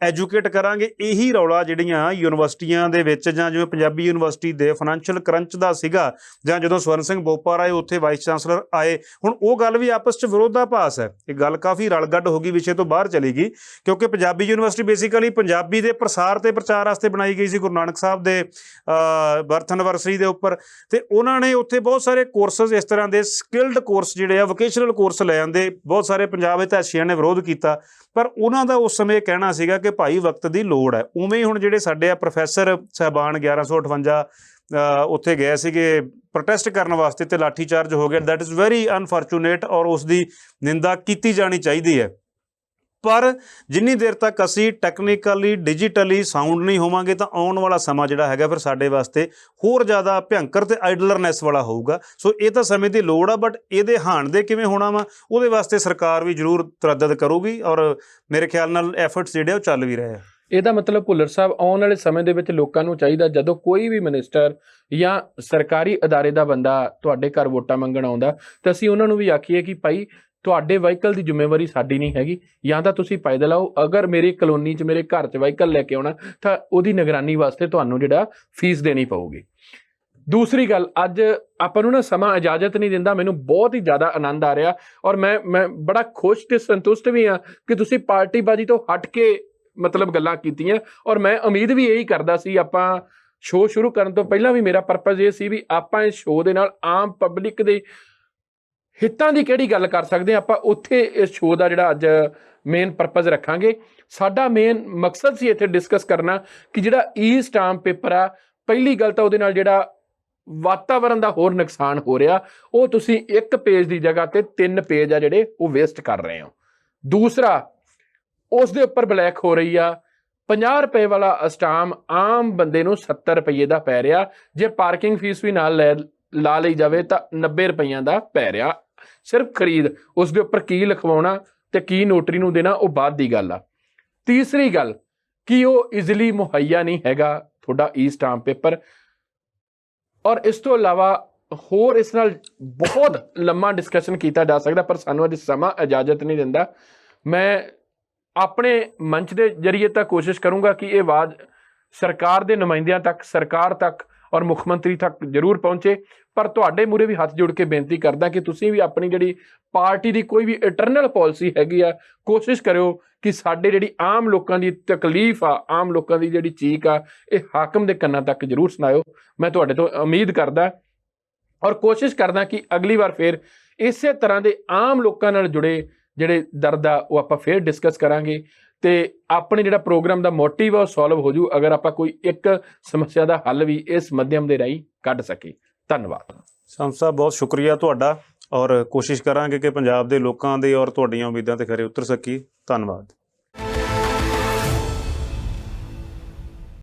ਐਜੂਕੇਟ ਕਰਾਂਗੇ, ਇਹੀ ਰੌਲਾ ਜਿਹੜੀਆਂ ਯੂਨੀਵਰਸਿਟੀਆਂ ਦੇ ਵਿੱਚ, ਜਾਂ ਜਿਵੇਂ ਪੰਜਾਬੀ ਯੂਨੀਵਰਸਿਟੀ ਦੇ ਫਾਈਨੈਂਸ਼ੀਅਲ ਕਰੰਚ ਦਾ ਸੀਗਾ, ਜਾਂ ਜਦੋਂ ਸਵਰਨ ਸਿੰਘ ਬੋਪਾਰ ਆਏ ਉੱਥੇ ਵਾਈਸ ਚਾਂਸਲਰ ਆਏ, ਹੁਣ ਉਹ ਗੱਲ ਵੀ ਆਪਸ 'ਚ ਵਿਰੋਧਾਭਾਸ ਹੈ। ਇਹ ਗੱਲ ਕਾਫੀ ਰਲਗੱਡ ਹੋ ਗਈ, ਵਿਸ਼ੇ ਤੋਂ ਬਾਹਰ ਚਲੀ ਗਈ, ਕਿਉਂਕਿ ਪੰਜਾਬੀ ਯੂਨੀਵਰਸਿਟੀ ਬੇਸਿਕਲੀ ਪੰਜਾਬੀ ਦੇ ਪ੍ਰਸਾਰ ਤੇ ਪ੍ਰਚਾਰ ਵਾਸਤੇ ਬਣਾਈ ਗਈ ਸੀ, ਗੁਰੂ ਨਾਨਕ ਸਾਹਿਬ ਦੇ ਬਰਥ ਐਨਵਰਸਰੀ ਦੇ ਉੱਪਰ। ਅਤੇ ਉਹਨਾਂ ਨੇ ਉੱਥੇ ਬਹੁਤ ਸਾਰੇ ਕੋਰਸ ਇਸ ਤਰ੍ਹਾਂ ਦੇ ਸਕਿਲਡ ਕੋਰਸ ਜਿਹੜੇ ਆ, ਵੋਕੇਸ਼ਨਲ ਕੋਰਸ ਲੈ ਆਂਦੇ। ਬਹੁਤ ਸਾਰੇ ਪੰਜਾਬ ਇਤਿਹਾਸੀਆਂ ਨੇ ਵਿਰੋਧ ਕੀਤਾ, ਪਰ ਉਹਨਾਂ ਦਾ ਉਸ ਸਮੇਂ ਕਹਿਣਾ ਸੀਗਾ ਕਿ ਭਾਈ ਵਕਤ ਦੀ ਲੋੜ ਹੈ। ਉਵੇਂ ਹੀ ਹੁਣ ਜਿਹੜੇ ਸਾਡੇ ਆ ਪ੍ਰੋਫੈਸਰ ਸਾਹਿਬਾਨ 1158 ਉੱਥੇ ਗਏ ਸੀਗੇ ਪ੍ਰੋਟੈਸਟ ਕਰਨ ਵਾਸਤੇ ਤੇ ਲਾਠੀਚਾਰਜ ਹੋ ਗਿਆ। ਦੈਟ ਇਜ਼ ਵੈਰੀ ਅਨਫੋਰਚੂਨੇਟ, ਔਰ ਉਸ ਦੀ ਨਿੰਦਾ ਕੀਤੀ ਜਾਣੀ ਚਾਹੀਦੀ ਹੈ। ਪਰ ਜਿੰਨੀ ਦੇਰ ਤੱਕ ਅਸੀਂ ਟੈਕਨੀਕਲੀ, ਡਿਜੀਟਲੀ ਸਾਊਂਡ ਨਹੀਂ ਹੋਵਾਂਗੇ, ਤਾਂ ਆਉਣ ਵਾਲਾ ਸਮਾਂ ਜਿਹੜਾ ਹੈਗਾ ਫਿਰ ਸਾਡੇ ਵਾਸਤੇ ਹੋਰ ਜ਼ਿਆਦਾ ਭਿਅੰਕਰ ਤੇ ਆਈਡਲਰਨੈਸ ਵਾਲਾ ਹੋਊਗਾ। ਸੋ ਇਹ ਤਾਂ ਸਮੇਂ ਦੀ ਲੋੜ ਆ, ਬਟ ਇਹਦੇ ਹਾਣ ਦੇ ਕਿਵੇਂ ਹੋਣਾ ਵਾ, ਉਹਦੇ ਵਾਸਤੇ ਸਰਕਾਰ ਵੀ ਜ਼ਰੂਰ ਤਰੱਦਦ ਕਰੂਗੀ, ਔਰ ਮੇਰੇ ਖਿਆਲ ਨਾਲ ਐਫਰਟਸ ਜਿਹੜੇ ਉਹ ਚੱਲ ਵੀ ਰਹੇ ਆ। ਇਹਦਾ ਮਤਲਬ ਭੁੱਲਰ ਸਾਹਿਬ, ਆਉਣ ਵਾਲੇ ਸਮੇਂ ਦੇ ਵਿੱਚ ਲੋਕਾਂ ਨੂੰ ਚਾਹੀਦਾ, ਜਦੋਂ ਕੋਈ ਵੀ ਮਿਨਿਸਟਰ ਜਾਂ ਸਰਕਾਰੀ ਅਦਾਰੇ ਦਾ ਬੰਦਾ ਤੁਹਾਡੇ ਘਰ ਵੋਟਾਂ ਮੰਗਣ ਆਉਂਦਾ, ਤਾਂ ਅਸੀਂ ਉਹਨਾਂ ਨੂੰ ਵੀ ਆਖੀਏ ਕਿ ਭਾਈ ਤੁਹਾਡੇ ਵਹੀਕਲ ਦੀ ਜ਼ਿੰਮੇਵਾਰੀ ਸਾਡੀ ਨਹੀਂ ਹੈਗੀ, ਜਾਂ ਤਾਂ ਤੁਸੀਂ ਪੈਦਲ ਆਓ। ਅਗਰ ਮੇਰੀ ਕਲੋਨੀ 'ਚ, ਮੇਰੇ ਘਰ 'ਚ ਵਹੀਕਲ ਲੈ ਕੇ ਆਉਣਾ, ਤਾਂ ਉਹਦੀ ਨਿਗਰਾਨੀ ਵਾਸਤੇ ਤੁਹਾਨੂੰ ਜਿਹੜਾ ਫੀਸ ਦੇਣੀ ਪਊਗੀ। ਦੂਸਰੀ ਗੱਲ, ਅੱਜ ਆਪਾਂ ਨੂੰ ਨਾ ਸਮਾਂ ਇਜਾਜ਼ਤ ਨਹੀਂ ਦਿੰਦਾ। ਮੈਨੂੰ ਬਹੁਤ ਹੀ ਜ਼ਿਆਦਾ ਆਨੰਦ ਆ ਰਿਹਾ, ਔਰ ਮੈਂ ਬੜਾ ਖੁਸ਼ ਤੇ ਸੰਤੁਸ਼ਟ ਵੀ ਹਾਂ ਕਿ ਤੁਸੀਂ ਪਾਰਟੀਬਾਜ਼ੀ ਤੋਂ ਹਟ ਕੇ ਮਤਲਬ ਗੱਲਾਂ ਕੀਤੀਆਂ। ਔਰ ਮੈਂ ਉਮੀਦ ਵੀ ਇਹੀ ਕਰਦਾ ਸੀ, ਆਪਾਂ ਸ਼ੋਅ ਸ਼ੁਰੂ ਕਰਨ ਤੋਂ ਪਹਿਲਾਂ ਵੀ ਮੇਰਾ ਪਰਪਸ ਇਹ ਸੀ ਵੀ ਆਪਾਂ ਇਸ ਸ਼ੋਅ ਦੇ ਨਾਲ ਆਮ ਪਬਲਿਕ ਦੇ ਹਿੱਤਾਂ ਦੀ ਕਿਹੜੀ ਗੱਲ ਕਰ ਸਕਦੇ ਹਾਂ ਆਪਾਂ, ਉੱਥੇ ਇਸ ਸ਼ੋਅ ਦਾ ਜਿਹੜਾ ਅੱਜ ਮੇਨ ਪਰਪਸ ਰੱਖਾਂਗੇ। ਸਾਡਾ ਮੇਨ ਮਕਸਦ ਸੀ ਇੱਥੇ ਡਿਸਕਸ ਕਰਨਾ ਕਿ ਜਿਹੜਾ ਈ ਸਟਾਂਪ ਪੇਪਰ ਆ, ਪਹਿਲੀ ਗੱਲ ਤਾਂ ਉਹਦੇ ਨਾਲ ਜਿਹੜਾ ਵਾਤਾਵਰਨ ਦਾ ਹੋਰ ਨੁਕਸਾਨ ਹੋ ਰਿਹਾ, ਉਹ ਤੁਸੀਂ 1 ਪੇਜ ਦੀ ਜਗ੍ਹਾ ਤੇ 3 ਪੇਜ ਆ ਜਿਹੜੇ ਉਹ ਵੇਸਟ ਕਰ ਰਹੇ ਹੋ। ਦੂਸਰਾ, ਉਸ ਦੇ ਉੱਪਰ ਬਲੈਕ ਹੋ ਰਹੀ ਆ 50 ਰੁਪਏ ਵਾਲਾ ਸਟਾਂਪ ਆਮ ਬੰਦੇ ਨੂੰ 70 ਰੁਪਏ ਦਾ ਪੈ ਰਿਹਾ, ਜੇ ਪਾਰਕਿੰਗ ਫੀਸ ਵੀ ਨਾਲ ਲਾ ਲਈ ਜਾਵੇ ਤਾਂ 90 ਰੁਪਈਆਂ ਦਾ ਪੈ ਰਿਹਾ ਸਿਰਫ ਖਰੀਦ। ਉਸ ਦੇ ਉੱਪਰ ਕੀ ਲਿਖਵਾਉਣਾ ਤੇ ਕੀ ਨੋਟਰੀ ਨੂੰ ਦੇਣਾ ਉਹ ਬਾਅਦ ਦੀ ਗੱਲ ਆ। ਤੀਸਰੀ ਗੱਲ ਕਿ ਉਹ ਈਜ਼ੀਲੀ ਮੁਹੱਈਆ ਨਹੀਂ ਹੈਗਾ ਤੁਹਾਡਾ ਈ ਸਟਾਂਪ ਪੇਪਰ। ਔਰ ਇਸ ਤੋਂ ਇਲਾਵਾ ਹੋਰ ਇਸ ਨਾਲ ਬਹੁਤ ਲੰਮਾ ਡਿਸਕਸ਼ਨ ਕੀਤਾ ਜਾ ਸਕਦਾ, ਪਰ ਸਾਨੂੰ ਅੱਜ ਸਮਾਂ ਇਜਾਜ਼ਤ ਨਹੀਂ ਦਿੰਦਾ। ਮੈਂ ਆਪਣੇ ਮੰਚ ਦੇ ਜਰੀਏ ਤਾਂ ਕੋਸ਼ਿਸ਼ ਕਰੂੰਗਾ ਕਿ ਇਹ ਆਵਾਜ਼ ਸਰਕਾਰ ਦੇ ਨੁਮਾਇੰਦਿਆਂ ਤੱਕ, ਸਰਕਾਰ ਤੱਕ ਔਰ ਮੁੱਖ ਮੰਤਰੀ ਤੱਕ ਜ਼ਰੂਰ ਪਹੁੰਚੇ। ਪਰ ਤੁਹਾਡੇ ਮੂਹਰੇ ਵੀ ਹੱਥ ਜੋੜ ਕੇ ਬੇਨਤੀ ਕਰਦਾ ਕਿ ਤੁਸੀਂ ਵੀ ਆਪਣੀ ਜਿਹੜੀ ਪਾਰਟੀ ਦੀ ਕੋਈ ਵੀ ਇੰਟਰਨਲ ਪਾਲਿਸੀ ਹੈਗੀ ਆ, ਕੋਸ਼ਿਸ਼ ਕਰਿਓ ਕਿ ਸਾਡੇ ਜਿਹੜੀ ਆਮ ਲੋਕਾਂ ਦੀ ਤਕਲੀਫ ਆ, ਆਮ ਲੋਕਾਂ ਦੀ ਜਿਹੜੀ ਚੀਕ ਆ, ਇਹ ਹਾਕਮ ਦੇ ਕੰਨਾਂ ਤੱਕ ਜ਼ਰੂਰ ਸੁਣਾਇਓ। ਮੈਂ ਤੁਹਾਡੇ ਤੋਂ ਉਮੀਦ ਕਰਦਾ ਔਰ ਕੋਸ਼ਿਸ਼ ਕਰਦਾ ਕਿ ਅਗਲੀ ਵਾਰ ਫੇਰ ਇਸੇ ਤਰ੍ਹਾਂ ਦੇ ਆਮ ਲੋਕਾਂ ਨਾਲ ਜੁੜੇ ਜਿਹੜੇ ਦਰਦ ਆ ਉਹ ਆਪਾਂ ਫੇਰ ਡਿਸਕਸ ਕਰਾਂਗੇ ਤੇ ਆਪਣੇ ਜਿਹੜਾ ਪ੍ਰੋਗਰਾਮ ਦਾ ਮੋਟਿਵ ਆ ਉਹ ਸੋਲਵ ਹੋ ਜੂ ਅਗਰ ਆਪਾਂ ਕੋਈ ਇੱਕ ਸਮੱਸਿਆ ਦਾ ਹੱਲ ਵੀ ਇਸ ਮਾਧਿਅਮ ਦੇ ਰਾਹੀਂ ਕੱਢ ਸਕੇ। ਧੰਨਵਾਦ। ਸੰਤ ਸਾਹਿਬ, ਬਹੁਤ ਸ਼ੁਕਰੀਆ ਤੁਹਾਡਾ, ਔਰ ਕੋਸ਼ਿਸ਼ ਕਰਾਂਗੇ ਕਿ ਪੰਜਾਬ ਦੇ ਲੋਕਾਂ ਦੇ ਔਰ ਤੁਹਾਡੀਆਂ ਉਮੀਦਾਂ ਤੇ ਖਰੇ ਉਤਰ ਸਕੀਏ। ਧੰਨਵਾਦ।